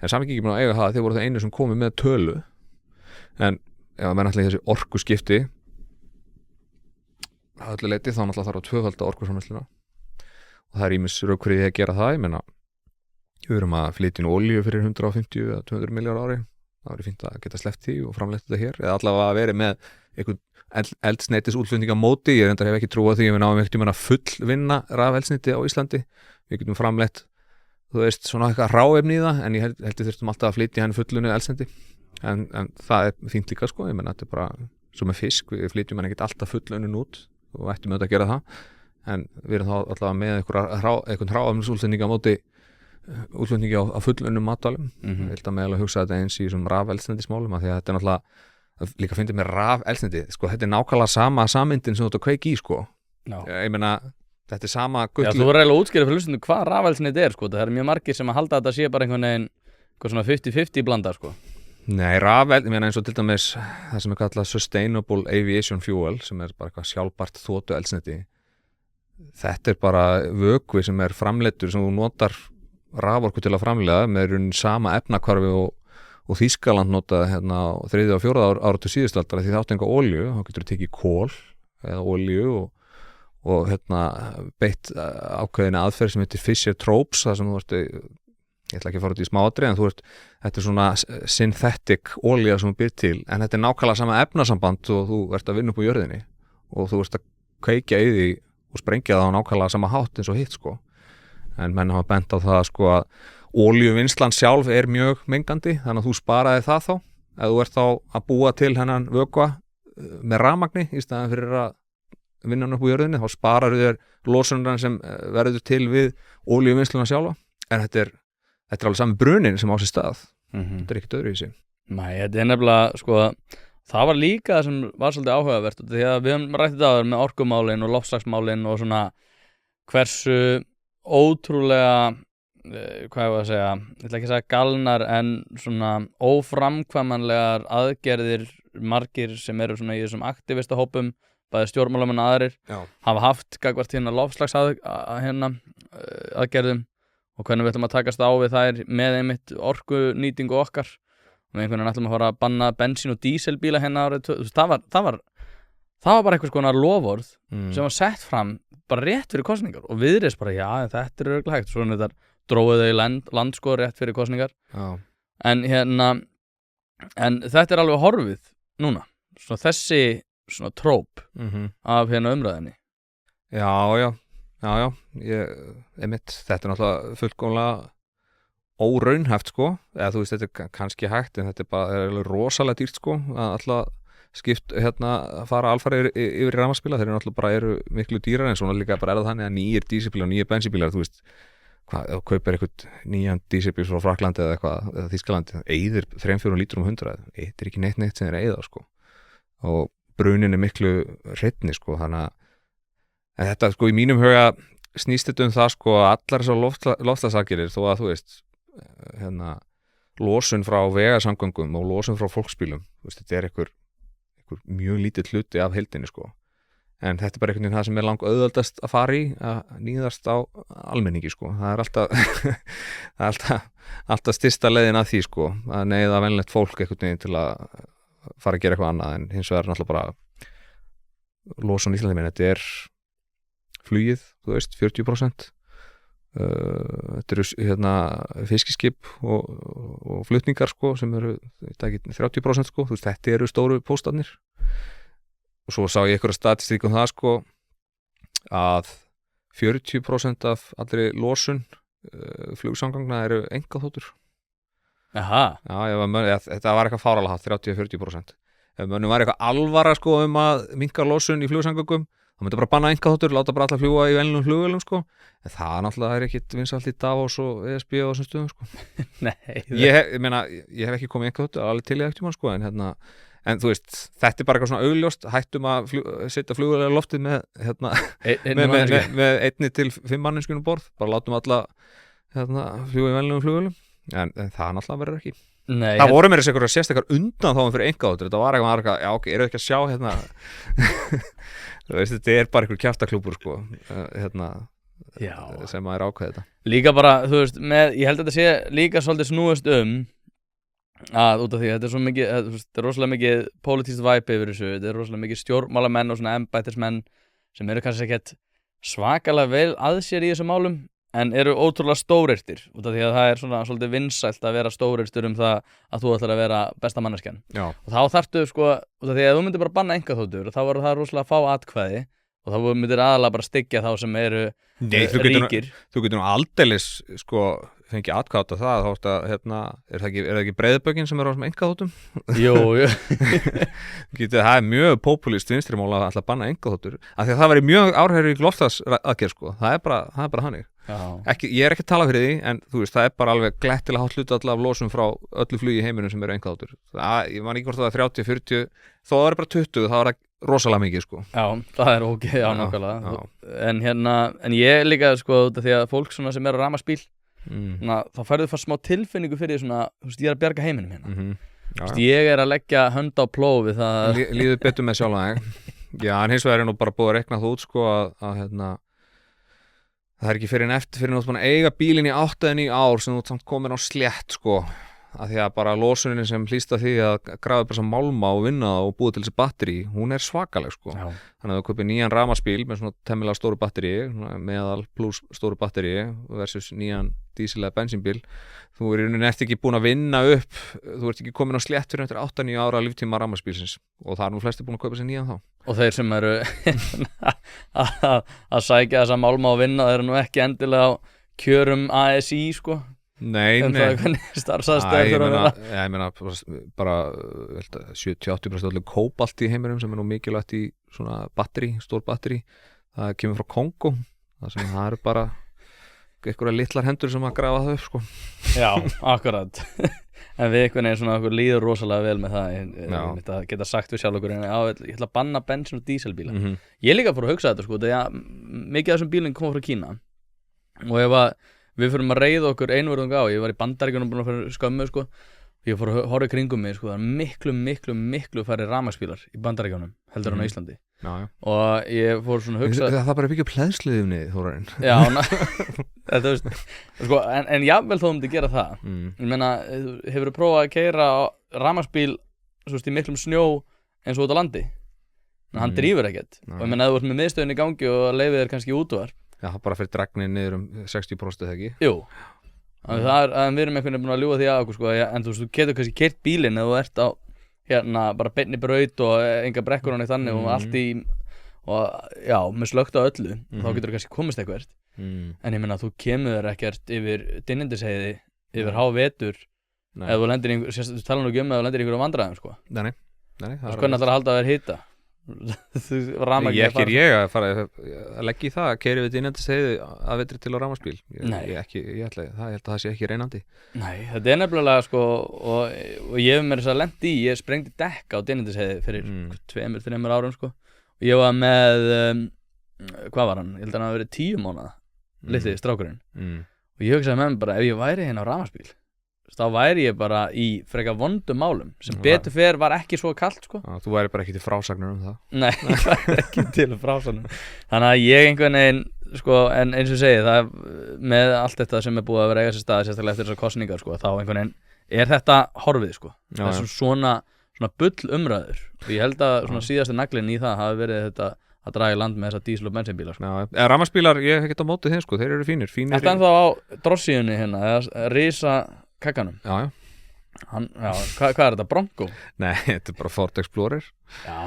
Samfylkingin búin að eiga það, þeir voru það einu sem komið með tölu. En ef að menn ætla í þessi orkuskipti að öllu leyti þá náttúrulega þarf að tvöfalda orkuframleiðsluna og það er ýmis rök fyrir því að gera það. Ég meina Við erum að flytja inn olíu fyrir 150 eða 200 milljónar ári. Það væri fínt að geta sleppt því og framleitt þetta hér. Eða allavega að vera með einhvern eldsneytis útflutning á móti. Ég hef ekki trúað því að við náum ekkert að fullvinna rafeldsneyti á Íslandi. Við getum framleitt, þú veist, svona eitthvað hráefni í það, en ég held þurftum alltaf að flytja henni fullunu eldsneyti. En það er fínt líka, sko. Ég menna, þetta er bara svo með fisk. Við flytjum henni ekkert alltaf fullunun út og ættum auðvitað að gera það. En við erum þá allavega með einhvern hráefnisútflutning á móti útflutningi á fullunum matvælum. Ég held að meðal að hugsa þetta eins í þessum rafeldsneytismálum af því að þetta er náttúrulega líka fyndið með rafeldsneyti, sko, þetta er nákvæmlega sama sameindin sem þú ert að kveiki í, sko. Ég meina, þetta er sama gullu. Já, þú voru eiginlega að útskýra fyrir hlustendum hvað rafeldsneyti er, sko. Það er mjög margir sem að halda að þetta sé bara einhvern veginn eitthvað svona 50-50 blanda, sko. Nei, ég meina eins og til dæmis það sem er kallað Sustainable Aviation Fuel sem er bara eitthvað sjálfbært þotueldsneyti. Þetta er bara vökvi sem er framleiddur sem þú notar raforku til að framleiða með sama efnahvarfi og Þýskaland notaði hérna á 3. og 4. áratu síðustaldar því það átti enga olíu, þá getur þú tekið kol eða olíu og hérna beitt ákveðinni aðferð sem heitir Fischer-Tropsch, það sem þú ert, ég ætla ekki að fara út í smáatriði en þetta er svona synthetic olía sem þú býr til, en þetta er nákvæmlega sama efnasamband og þú ert að vinna upp á jörðinni og þú ert að kveikja í því og sprengja það á nákvæmlega sama hátt eins og hitt, sko. En menn hafa bent á það, sko, að olíuvinnslan sjálf er mjög mengandi, þannig að þú sparaði það þá, ef þú ert þá að búa til hennan vökva með rafmagni í staðan fyrir að vinna hann upp á jörðinni, þá sparar þér losunar sem verður til við olíuvinnsluna sjálfa, en þetta er alveg sami brunin sem á sér stað. Þetta er ekkert öðru í sig. Nei, þetta er nefnilega, sko, það var líka það sem var svolítið áhugavert, því að við höfum rætt þetta áður með orkumálin og loftslagsmálin og svona hversu ótrúlega, hvað ég var að segja, ég ætla ekki að segja galnar en svona óframkvæmanlegar aðgerðir margir sem eru svona í þessum aktivistahópum, bæði stjórnmálamenn og aðrir, hafa haft gagnvart hérna loftslags aðgerðum og hvernig við ætlum að takast á við þær með einmitt orkunýtingu okkar og einhvern veginn ætlum að fara að banna bensín- og díselbíla hérna árið, það var bara eitthvað konar loforð sem var sett fram bara rétt fyrir kosningar og Viðreisn bara, já, þetta er örugglega hægt, svona þetta dróðu þau í land sko rétt fyrir kosningar. En þetta er alveg horfið núna, svona þessi svona tróp af hérna umræðinni. Já, þetta er náttúrulega fullkomlega óraunhæft, sko, eða þú veist, þetta er kannski hægt en þetta er bara rosalega dýrt, sko, að alltaf fara alfarið yfir í rafmagnsbíla, þeir eru náttúrulega bara miklu dýrar en svona líka bara það þannig að nýjir dísilbílar og nýjir bensínbílar, þú veist, ef þú kaupir eitthvað nýjan dísilbíl frá Fraklandi eða eitthvað, eða Þýskalandi, eyðir 3-4 lítrum 100, þetta er ekki neitt sem þeir eyða, sko, og brunin er miklu hreinni, sko, þannig að þetta, sko, í mínum huga snýst þetta það, sko, að allar þessar loftslagsaðgerðir, þó að þú veist, hérna, losun frá vegasamgöngum og losun frá fólksbílum, þú veist, þetta er einhver mjög lítið hluti af heildinni, sko, en þetta er bara einhvern veginn það sem er langt auðveldast að fara í að níðast á almenningi, sko, það er alltaf styrsta leiðin að því, sko, að neyða venlegt fólk einhvern veginn til að fara að gera eitthvað annað, en hins vegar náttúrulega bara losun í Íslandi, þetta er flugið, þú veist, 40%, þetta eru hérna fiskiskip og flutningar, sko, sem eru 30%, sko, þú veist, þetta eru stóru póstarnir og svo sá ég einhverja statistík það, sko, að 40% af allri losun flugsamgangna eru einkaþotur. Já, þetta var eitthvað fáralega hátt, 30-40%. Ef mönnum var eitthvað alvara, sko, að minnka losun í flugsamgöngum, þá myndi bara banna einkaþotur, láta bara alla fljúga í venjulegum flugvélum, sko. En það náttúrulega er ekkit vinsælt í Davos og ESB og þessum stöðum, sko. Nei. Ég meina, ég hef ekki komið einkaþotur, alveg til í ekkert, sko, en þú veist, þetta er bara eitthvað svona augljóst, hættum að setja flugvélar í loftið með, með 1-5 manninskjum borð, bara látum alla, fljúga í venjulegum flugvélum, en það náttúrulega verður ekki. Nei, það voru mér eitthvað sérstakar undan þá fyrir einkaþotur, þetta var eitthvað, já, ok, eru ekki að sjá, þú veist, þetta er bara einhver kjaftaklúbur, sko, sem að er ákveðið þetta. Líka bara, þú veist, ég held að þetta sé líka svolítið snúist að út af því, þetta er svo mikið, þetta er rosalega mikið pólitískt væpi yfir þessu, þetta er rosalega mikið stjórnmálamenn og svona embættismenn sem eru kannski ekkert svakalega vel að sér í þessum málum, en eru ótrúlega stóreyrtir út af því að það svona svolítið vinsælt að vera stóreyrtur það að þú ætlar að vera besta manneskjan og þá þarftu sko, út af því að þú myndir bara banna einkaþotur þá verður það rosalega fá atkvæði og þá myndir aðalega bara styggja þá sem eru ríkir. Þú getur nú aldeilis sko fengið atkvæði á það, þá er það ekki Breiðabökin sem er á þessum einkaþotum? Jú. Það er mjög populist vinstrimál að ætla að banna einkaþotur, af því að það væri mjög áhrifrík loftslagsaðgerð sko, það er bara hannig. Ég er ekki að tala fyrir því, en þú veist, það er bara alveg glettilega hátt hlutfall af losum frá öllu flugi í heiminum sem eru einkaþotur. Ég man ekki hvort það er 30, 40, þó það er bara 20, þá er það rosalega mikið sko. Já, það er ógeð, nákvæmlega. En ég líka sko, því að fólk sem er á rafmagnsbíl, þá færðu fast smá tilfinningu fyrir svona, þú veist, ég er að bjarga heiminum hérna. Þú veist, ég er að leggja hönd á plóf við það. Líður betur með sjálfan þig. Já, en hins vegar er nú bara búið að rekna það út sko að það er ekki fyrir þú ert búin að eiga bílinn í 8-9 ár sem þú ert samt komin á slétt sko, að því að bara losunin sem hlýsta því að grafa bara sem málma og vinna og búið til þessi batteri, hún er svakaleg sko. Þannig að þú kaupir nýjan rafmagnsbíl með svona temmilega stóru batteri, meðal pluss stóru batteri versus nýjan dísil eða bensínbíl, þú ert ekki búin að vinna upp, þú ert ekki komin á slétt fyrir eftir 8-9 ára líftíma rafmagnsbílsins og það er nú flesti búin að kaupa sér nýjan þá. Og þeir sem eru að sækja þessa málma og vinna, þeir eru nú ekki endilega á kjörum ASI sko. Nei. Ég meina bara 70-80% allir kóbalt í heiminum sem er nú mikilvægt í svona batteri, stór batteri, það kemur frá Kongo, það eru bara einhverja litlar hendur sem að grafa það upp sko. Já, akkurat. En við einhvern veginn svona okkur líður rosalega vel með það, ég geta sagt við sjálf okkur ég ætla að banna bensin og díselbíla. Ég líka fór að hugsa þetta sko, mikið af þessum bílum koma frá Kína og ef að við fyrir að reiða okkur einverðung á, ég var í Bandaríkjunum búin að fyrir skömmu sko, ég fór að horfa í kringum mig sko, það er miklu færri rafmagnsbílar í Bandaríkjunum heldur en á Íslandi. Og ég fór svona að hugsa það bara byggja plæðsliðumni Þórarinn. Já, þetta veist sko, en jafnvel þó myndi gera það. Ég meina, hefurðu prófað að keyra rafmagnsbíl svo í miklum snjó eins og út á landi? Hann drífur ekkert og ég meina, ef þú ert með miðstöðin í gangi og leyfið þér kannski útvar. Já, það bara fyrir dragnir niður 60% eða ekki? Jú, við erum einhvern veginn búin að ljúga því að okkur sko, en þú getur kannski keyrt bílinn ef þú ert á bara beinni braut og enga brekkur og neitt þannig og allt í með slögt á öllu þá getur þú kannski komist eitthvert en ég meina þú kemur ekkert yfir Dynjandisheiði, yfir hávetur ef þú lendir í þú tala nú ekki ef þú lendir í einhverjum vandræðum sko. Nei, það er hvernig ætlar að halda að vera hita. Ég að fara að leggja í það að keyra við Dynjandisheiði að vetri til á rafmagnsbíl. Ég held að það sé ekki reynandi. Nei, þetta er nefnilega sko og ég hef mér þess að lendi í, ég sprengdi dekka á Dynjandisheiði fyrir 2-3 árum sko og ég var með hvað var hann, ég held að hann hafi verið 10 mánaða litli strákurinn og ég hugsaði með mér bara ef ég væri hérna á rafmagnsbíl þá væri ég bara í frekar vondum málum sem betur fer var ekki svo kalt sko. Þú væri bara ekki til frásagnir um það. Nei, ég væri ekki til frásagnir. Þannig að ég einhvern veginn sko, en eins og segi það með allt þetta sem er búið að vera eiga sér stað sérstaklega eftir þessar kosningar sko, þá einhvern veginn er þetta horfið sko. Þessum svona bull umræður og ég held að svona síðasti naglinn í það hafi verið þetta að draga í land með þessa dísel- og bensinbíla sko. Rafmagnsbílar, ég hef ekkert á móti þeim sko, þeir eru fínir. Þetta ennþá á drossíunni hérna, eða risa kakkanum. Já. Hvað er þetta, Bronco? Nei, þetta er bara Ford Explorer. Já.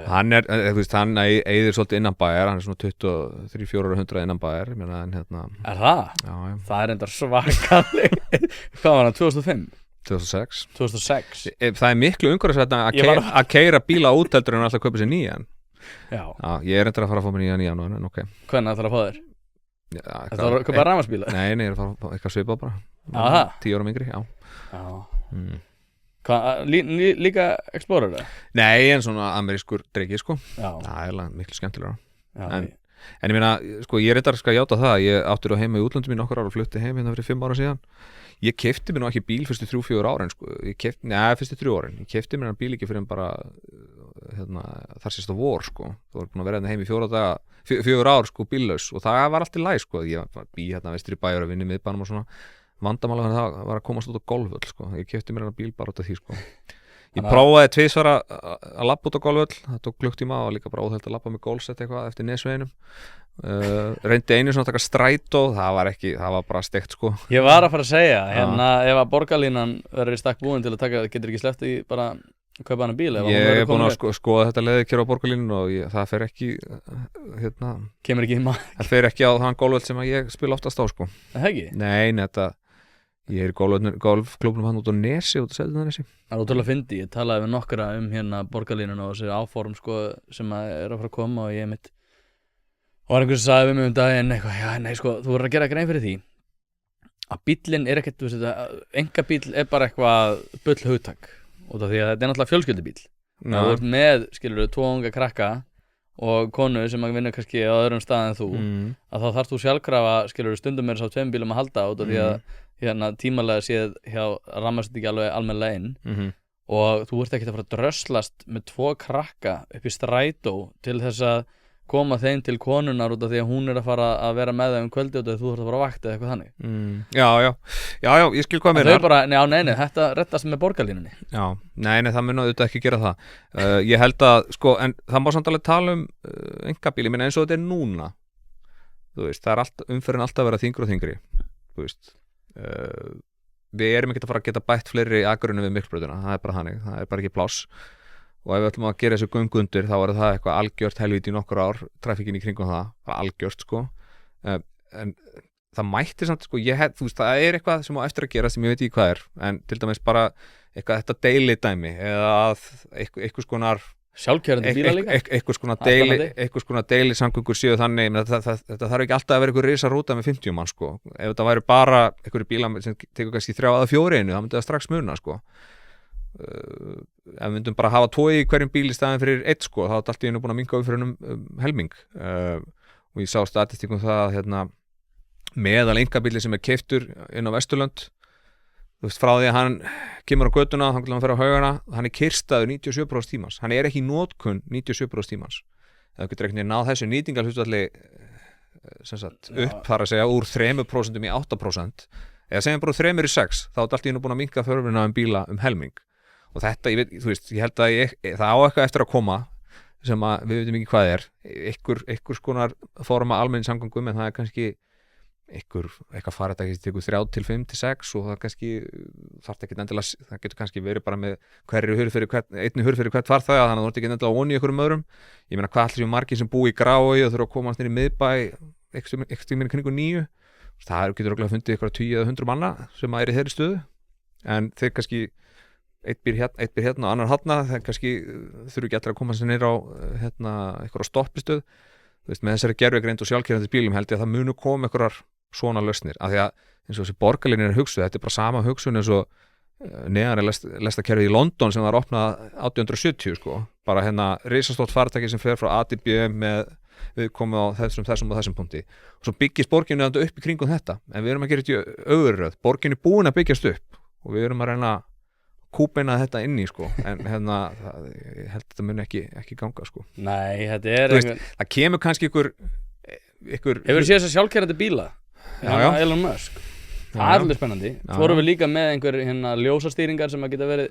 Hann er, þú veist, hann eyðir svolítið innan bæjar, hann er svona 23-400 innan bæjar, ég meina, en hérna. Er það? Já. Það er enda svakaleg. Hvað var hann, 2005? 2006. Það er miklu umhverfisvænna að keyra bíla út heldur en alltaf kaupa sér nýjan. Já. Ég er endur að fara að fá mér nýjan en ok. Hvernig ætlar að fá þér? Það var að kaupa rafmagnsbíla? Nei, ég er að fara eitthvað svipað bara. Aha. 10 árum yngri, já. Líka Explorer það? Nei, en svona amerískur dregi sko. Já. Það er miklu skemmtilegra. En ég meina, sko, ég er reyndar að játa það. Ég áttur á heima í útlöndum í nokkur ára og flutti heim hérna fyrir 5 ára síðan. Ég keypti mér nú ekki bíl fyrstu 3-4 árin sko. Fyrstu 3 árin. Ég keypti mér hann bíl ekki fyrir en bara þar sést á vor sko. Þú var búin að vera hérna heim í 4 ár sko, bíllaus og það var allt í lagi sko. Ég var bí hérna vestri bæjar að vinna í miðbænum og svona vandamála það var að komast út á golfvöll sko. Ég keypti mér hann bíl bara út af því sko. Ég prófaði tvisvar að labba út á golfvöll, það tók klukktíma og líka bara óþægt að labba með gólsett eitthvað eftir nesveginum. Reyndi einu svona að taka strætó, það var bara steikt sko. Ég var að fara að segja, ef að borgarlínan verður í stakk búin til að taka, getur ekki sleppt í bara kaupa hana bíl? Ég er búin að skoða þetta leðið á borgarlínun og það fer ekki kemur ekki í maður. Það fer ekki á þann golfvöll sem ég spila oftast á sko. Það ekki? Nei, ég er í golfklúbnum hann út á Nesi, út á Seltjarnarnesi. Það er ótrúlega fyndið, ég talaði við nokkra borgarlínuna og þessi áform sko, sem er að fara að koma og ég mitt og var einhvers að sagði við mig daginn eitthvað, já nei sko, þú verður að gera grein fyrir því að bíllinn er ekkert, þú veist, einkabíll er bara eitthvað bull hugtak út af því að þetta er náttúrulega fjölskyldubíll. Þú ert með, skilurðu, 2 unga krakka og konu sem að vinna kannski á öðrum stað en þú, að þá þarf þú sjálfkrafa, skilurðu, stundum er þess á 2 bílum að halda út af því að tímalega séð hjá rammast þetta ekki alveg almennilega inn og þú ert ekkert að fara að dröslast með 2 krakka upp í strætó til þess að koma þeim til konunar út af því að hún er að fara að vera með þeim kvöldi út af því að þú þarf að fara að vakta eða eitthvað þannig. Já, ég skil hvað mér þau bara, nei, þetta rettast með borgarlínunni. Já, nei, það mun auðvitað ekki gera það. Ég held að, sko, en það má samt alveg tala einkabíl, ég meina eins og þetta er núna, þú veist, það er umferðin alltaf að vera þyngri og þyngri, þú veist, við erum ekki að fara að geta bætt fleiri akurinu við Miklubrautina, það er bara þannig, það er bara ekki pláss. Og ef við ætlum að gera þessu göngundir þá er það eitthvað algjört helvíti í nokkur ár, trafikkin í kringum það algjört sko. En það mætti samt sko, þú veist, það er eitthvað sem á eftir að gera sem ég veit ekki hvað er, en til dæmis bara eitthvað þetta deilidæmi eða eitthvað skonar sjálfkeyrandi bíla líka, eitthvað skonar deilisamgöngur séu þannig, þetta þarf ekki alltaf að vera eitthvað risa rúta með 50 mann sko. Ef þetta væri bara eitthvað bíla sem tekur kannski 3 eða 4 einu, þá myndi það strax muna sko. Ef við myndum bara hafa 2 í hverjum bíl í staðin fyrir 1 sko, þá er allt í einu búin að minnka umferðin helming og ég sá statistíkum það að meðal einkabíli sem er keyptur inn á Vesturlönd, þú veist, frá því að hann kemur á götuna, hann vil fara á haugana, hann er kyrstaður 97% tímans, hann er ekki í notkun 97% tímans, eða getur ekki náð þessu nýtingarhlutfalli sem sagt upp, þar að segja úr 3% í 8%, eða segjum bara úr 3 í 6, þá er allt í einu búin að minnka þörfina bíla helming. Og þetta, þú veist, ég held að það á eitthvað eftir að koma sem að við veitum ekki hvað er, einhver skonar forma almenni samgöngum, en það er kannski eitthvað farið að tekur 3 til 5 til 6 og það kannski þarf ekki endilega, það getur kannski verið bara með einni hurð fyrir hvert farþega, þannig að þú ert ekki endilega voni í einhverjum öðrum. Ég meina hvað allir séu margir sem búi í Grái og þurfa að komast inn í miðbæ eitthvað kringu 9, það getur örugglega fundið eitthvað 20 eða 100 manna sem er í þeirri stöðu, en þeir kannski eitt býr hérna og annar þarna, það kannski þurfi ekki allir að koma sér niður á eitthvað stoppistöð. Þú veist, með þessari gervigreind og sjálfkeyrandi bílum held ég að það munu koma einhverjar svona lausnir, af því að eins og þessi borgarlínur er hugsuð, þetta er bara sama hugsun eins og neðanri lestakerfið í London sem var opnað 1870 sko, bara risastórt fartæki sem fer frá A til B með við komum á þessum punkti og svo byggist borginu upp í kringum þetta, en við erum að gera þetta í öðruröð, borginu er búin að byggjast upp og við erum að reyna kúbeina þetta inn í sko, en ég held að þetta mun ekki ganga sko. Nei, þetta er það kemur kannski ykkur Hefur þú séð þess að sjálfkeyrandi bíla? Elon Musk, það er alveg spennandi. Svo vorum við líka með einhver ljósastýringar sem að geta verið,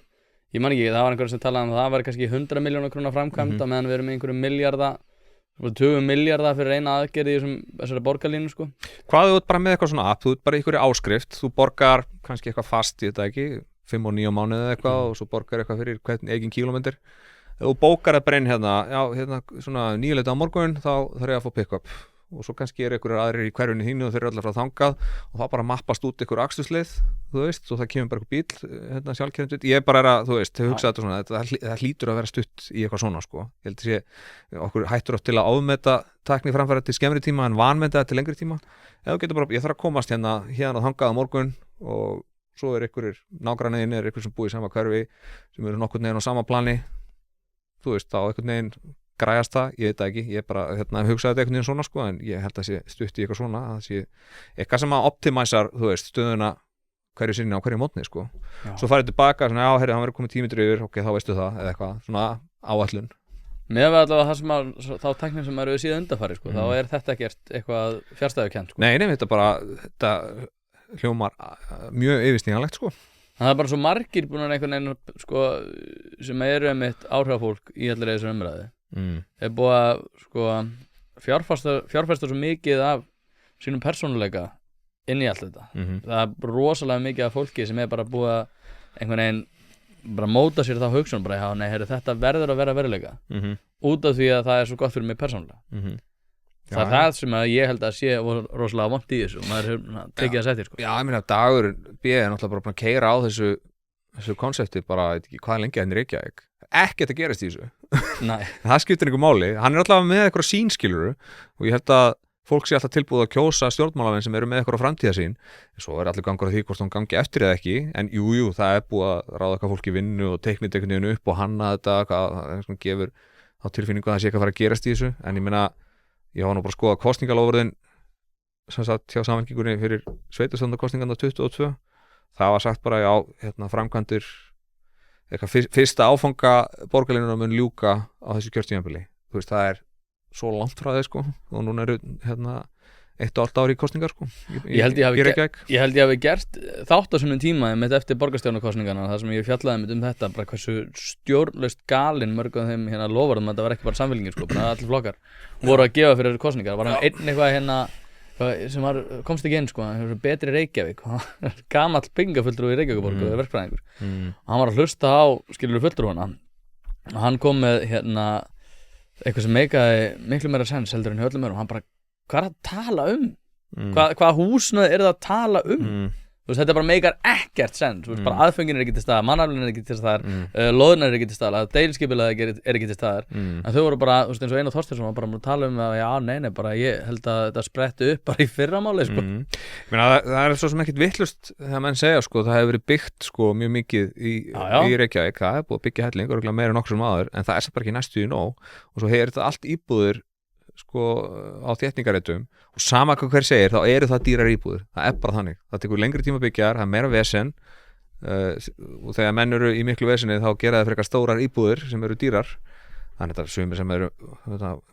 ég man ekki, það var einhver sem talaði um það var kannski 100 milljóna króna framkvæmd á meðan við erum með einhverjum milljarða 20 milljarða fyrir eina aðgerð í þessari borgarlínu sko. Hvað þú ert bara með eitthvað svona app, þú ert bara einhverju áskrift, þú borgar kannski eitthvað fast í þetta ekki 5 og 9 mánuði eða eitthvað og svo borgar eitthvað fyrir hvern eigin kílómetr. Ef þú bókar það bara inn svona 9 á morgun, þá þarf ég að fá pick-up og svo kannski einhverjar aðrir í hverjunni þínu og þeir eru allar frá þangað og það bara mappast út einhver akstursleið, þú veist, og það kemur bara bíl sjálfkeyrandi. Ég bara þú veist, hef hugsað þetta svona, það hlýtur að vera stutt í eitthvað svona sko. Ég held að sé, okkur hættur oft til að ámeta tækni framfæra til skemmri tíma en vanmeta til lengri tíma. Eða þú getur bara, ég þarf að komast hérna á þangað á morgun og svo er einhverjir nágranniðin einhver sem búið í sama hverfi sem eru nokkurn veginn á sama plani, þú veist, þá einhvern veginn græjast það, ég veit það ekki, ég bara hugsaði þetta einhvern veginn svona sko, en ég held að sé stutt í eitthvað svona, að sé eitthvað sem að optimæsar, þú veist, stöðuna hverju sinni á hverju mótni sko. Svo farið tilbaka, svona, já, hann verður komið 10 mínútur yfir, ok, þá veistu það, eða eitthvað, svona áætlun. Með allavega þá tæknin sem eru síðan undanfari sko, þá er þetta ekkert eitthvað fjarstæðukennt sko. Nei, þetta bara, þetta hljómar mjög yfirstíganlegt sko. Það er bara svo margir búin að einhvern veginn sko, sem eru einmitt áhrifafólk í allir þessu umræðu er búið að sko, fjárfesta svo mikið af sínum persónuleika inn í allt þetta það er rosalega mikið af fólki sem er bara búið að einhvern veginn bara móta sér þá hugsun bara, já, nei, þetta verður að vera veruleika út af því að það er svo gott fyrir mig persónulega það er það sem að ég held að sé rosalega vont í þessu og maður hefur tekið það sættir sko. Já, ég meina Dagur B er náttúrulega bara búin að keyra á þessu konsepti bara, ég veit ekki hvað lengi hann er ekkert að gerast í þessu það skiptir einhver máli, hann er alltaf með eitthvað sínskiluru og ég held að fólk sé alltaf tilbúið að kjósa stjórnmálamenn sem eru með eitthvað framtíðarsýn svo er allir gangur að því hvort hún gangi eftir eða ekki en jú, það er búið að ráða eitthvað fólk í vinnu og teiknit einhvern veginn upp og hanna þetta hvað gefur á tilfinningu að það sé eitthvað að fara að gerast í þessu en ég meina, ég var nú bara að skoða kosningalofurðin sem sagt hjá Samfylkingunni fyrir sveitarstjórnarkosningarnar 22 það var sagt bara, já, framkvæmdir eitthvað fyrsta áfanga borgarlínuna mun ljúka á þessu kjörtímabili þú veist, það er svo langt frá þeir sko og núna eru 1,5 ári í kosningar sko ég held ég hafi gert þátt á svona tíma með eftir borgarstjórnarkosningarna þar sem ég fjallaði um þetta bara hversu stjórnlaust galinn mörg af þeim loforðum að þetta var ekki bara Samfylkingin sko bara allir flokkar voru að gefa fyrir kosningar var einn eitthvað sem komst ekki inn sko betri Reykjavík gamall bingafulltrúi í Reykjavíkuborg og verkfræðingur hann var að hlusta á skilur fulltrúana og hann kom með eitthvað sem meikaði miklu meira sens heldur en hjá öllum öðrum hann bara, hvað er að tala hvað húsnöð er það að tala þú veist, þetta bara meikar ekkert sens bara aðföngin er ekki til staðar, mannaflin er ekki til staðar loðunar er ekki til staðar, deiliskipulag er ekki til staðar en þau voru bara, þú veist, eins og Einar Þorsteinsson var bara að tala að já, nei, bara ég held að þetta spretti upp bara í fyrramáli sko. Það er svo sem ekkert vittlust þegar menn segja, sko, það hefur verið byggt sko, mjög mikið í Reykjavík það er búið að byggja helling, örgulega meira en okkur sem aður en það er bara ekki næstu í nóg og svo er þetta allt íbúðir sko á þétningareitum og sama hvað hver segir, þá eru það dýrar íbúðir það er bara þannig, það tekur lengri tíma að byggja það er meira vesen og þegar menn eru í miklu vesenni þá gera það frekar stórar íbúðir sem eru dýrar þannig að þetta er sumir sem eru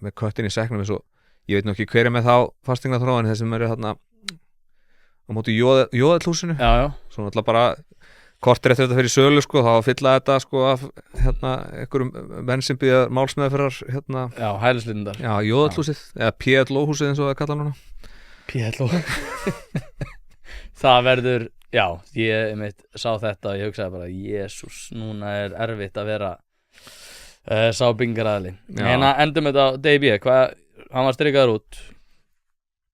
með köttin í seknum eins og ég veit nú ekki hver er með þá fasteignaþróun þeir sem eru þarna á móti Jóðallhúsinu svo náttúrulega bara kortir eftir þetta fyrir sölu sko, þá fylla þetta sko af einhverjum menn sem býða málsmeðferðar hælislindar Jóðallhúsið eða PLO-húsið eins og það kalla núna PLO það verður, já, ég sá þetta og ég hugsaði bara, jésús, núna er erfitt að vera sá bingaraðli en endum þetta á DB, hann var strikaður út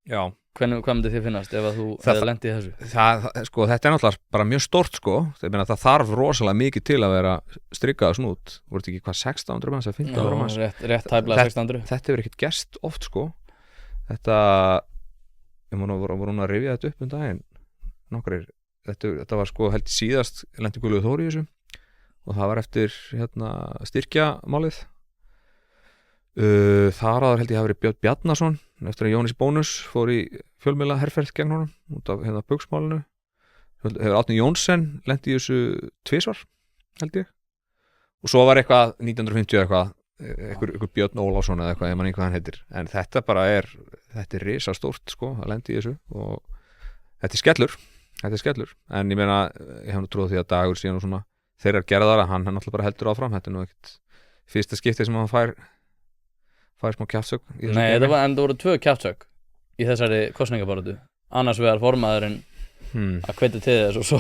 já hvað myndi þið finnast ef að þú hefði lent í þessu? Sko, þetta er náttúrulega bara mjög stórt sko, það þarf rosalega mikið til að vera strikkaða snút voru þetta ekki hvað 1600 manns eða 1500 manns rétt tæplega 600 þetta hefur ekkert gerst oft sko þetta ég voru að rifja þetta upp daginn nokkrir, þetta var sko held síðast lendi Guðlaugur Þór í þessu og það var eftir styrkjamálið þar áður held ég hafi verið Björn Bjarnason eftir að Jónis Bónus fór í fjölmiðla herferð gegn honum út af bugsmálinu hefur Árni Jónsson lent í þessu 2 svar held ég og svo var eitthvað 1950 eitthvað Björn Ólafsson eða eitthvað, ég man ekki hvað hann heitir en þetta bara þetta er risastórt sko að lenda í þessu og þetta er skellur en ég meina, ég hef nú trúið því að Dagur síðan og svona þeirrar gerðar að hann náttúrulega bara heldur áfram þetta er nú ekkert fyrsta skipti sem hann fær smá kjaftsök Nei, en það voru 2 kjaftsök í þessari kosningabaratu annars vegar formaðurinn að hvetja til þess og svo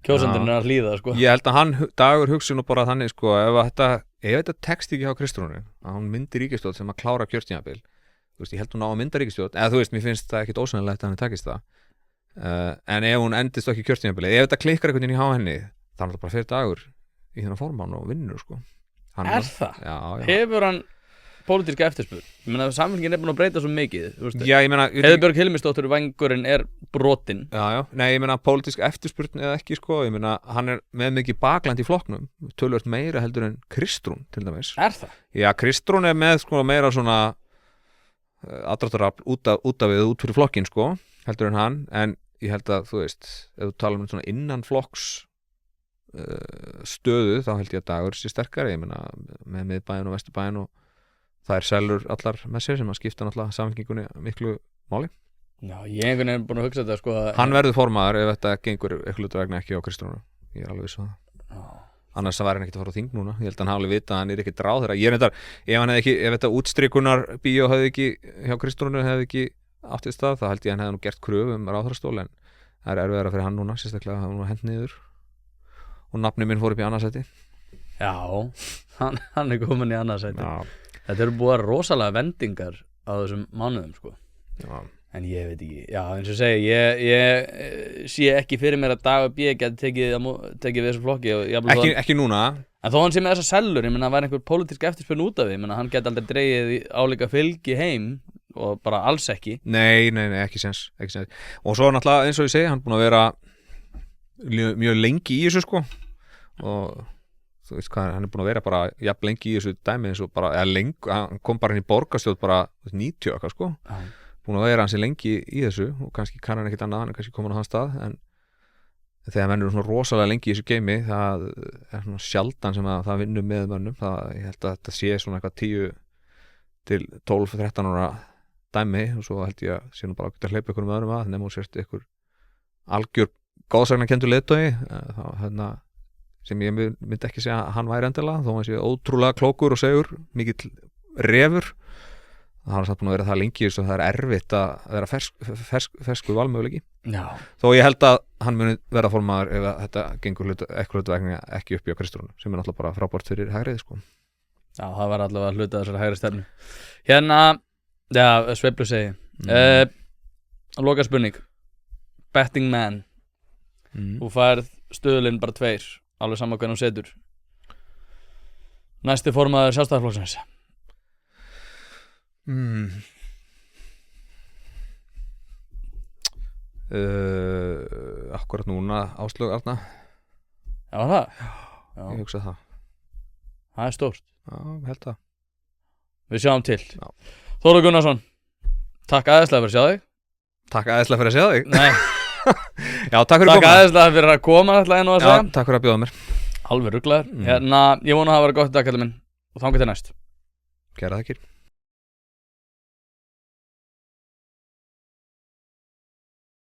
kjósandinn er að hlýða sko. Ég held að Dagur hugsi nú bara þannig sko, ef þetta tekst ekki hjá Kristrúnu að hún myndi ríkisstjórn sem að klára kjörtímabil þú veist, ég held hún á að mynda ríkisstjórn eða þú veist, mér finnst það ekkit ósannilegt að hann takist það en ef hún endist ekki kjörtímabili ef þetta klikkar einhvern veginn í henni þá er þetta bara fyrir Dagur í þennan formann og vinnur sko. Er það? Já. Hefur hann pólitíska eftirspurn? Ég meina Samfylkingin er búin að breyta svo mikið Já, ég meina Heiðbjörg Hilmisdóttir vængurinn er brotinn Nei, ég meina pólitíska eftirspurn eða ekki sko, ég meina hann er með mikið bakland í flokknum tölvöld meira heldur en Kristrún til dæmis Er það? Já, Kristrún er með sko meira svona aðdráttarafl út fyrir flokkin sko heldur en hann, en ég held að þú veist, ef þú tala um svona innan flokks stöðu þá held ég að Dagur sé sterkari ég meina með miðbæinn og vesturbæinn og það er selur allar með sér sem að skipta náttúrulega Samfylkingunni miklu máli Já, ég einhvern veginn búin að hugsa þetta sko Hann verður formaður ef þetta gengur eitthvað hluta vegna ekki á Kristrúnu. Ég alveg viss það. Annars það væri hann ekkert að fara á þing núna. Ég held að hann hafi vitað að hann ekkert ráð þeirra. Ég reyndar, ef þetta útstrikunar bíó hefði ekki hjá Kristrúnu hefði ekki átt í stað, þá held ég að hann hefði nú gert kröfu ráðherrastól, en það erfiðara fyrir hann núna, sérstaklega að hann var hent niður og nafni minn fór upp í annarsæti. Já, hann komin í annarsæti. Þetta eru búið rosalega vendingar á þessum mánuðum sko. Já. En ég veit ekki, já eins og segi ég sé ekki fyrir mér að Dagur B geti tekið við þessu flokki ekki núna. En þó hann sé með þessa sellur, ég menna það væri einhver pólitísk eftirspurn út af því, ég menna hann geti aldrei dregið álíka fylgi heim og bara alls ekki. Nei, ekki sens. Og svo náttúrulega eins og ég segi, hann búin að vera mjög lengi í þessu sko, og þú veist hvað, hann búin að vera bara jafn lengi í þessu dæmi eins og bara, hann kom bara inn í borgarstjórn bara 90 eitthvað sko. Búin að vera hansi lengi í þessu og kannski kann hann ekkert annað, hann kannski komin á hans stað, en þegar menn eru svona rosalega lengi í þessu geimi, það er svona sjaldan sem að það vinnur með mönnum. Ég held að þetta sé svona eitthvað 10 til 12-13 ára dæmi, og svo held ég að sé nú bara að hleypa ykkur með öðrum að, nema og sérst ykkur algjör góðsagnarkenndur leiðtogi, sem ég myndi ekki segja að hann væri endilega, þó hann sé ótrúlega klókur og segur, mikill refur. Það er samt búin að vera það lengi þess að það er erfitt að vera fersku valmöguleiki. Já. Þó ég held að hann muni vera formaður ef þetta gengur eitthvað vegna ekki upp í á Kristrúnu, sem er náttúrulega bara frábært fyrir hægrið sko. Já, það var allavega hluta þessari hægri stefnu. Hérna, já, sveiflu segi. Loka spurning. Betting man. Þú færð stöðulinn bara 2, alveg sama hvernig hún setur. Næsti formaður Sjálfstæðisflokksins. Akkurat núna Áslaug Arna. Já, það? Já. Ég hugsa það. Það er stórt. Já, held það. Við sjáum til. Þóra Gunnarsson, takk aðeinslega fyrir að sjá þig. Takk aðeinslega fyrir að sjá þig? Nei. Já, takk fyrir að koma. Takk aðeinslega fyrir að koma alltaf enn og að segja. Já, takk fyrir að bjóða mér. Alveg ruglaður. Hérna, ég vona að það var gott í dag, kallinn minn, og þangað til næst. Kærar þakkir.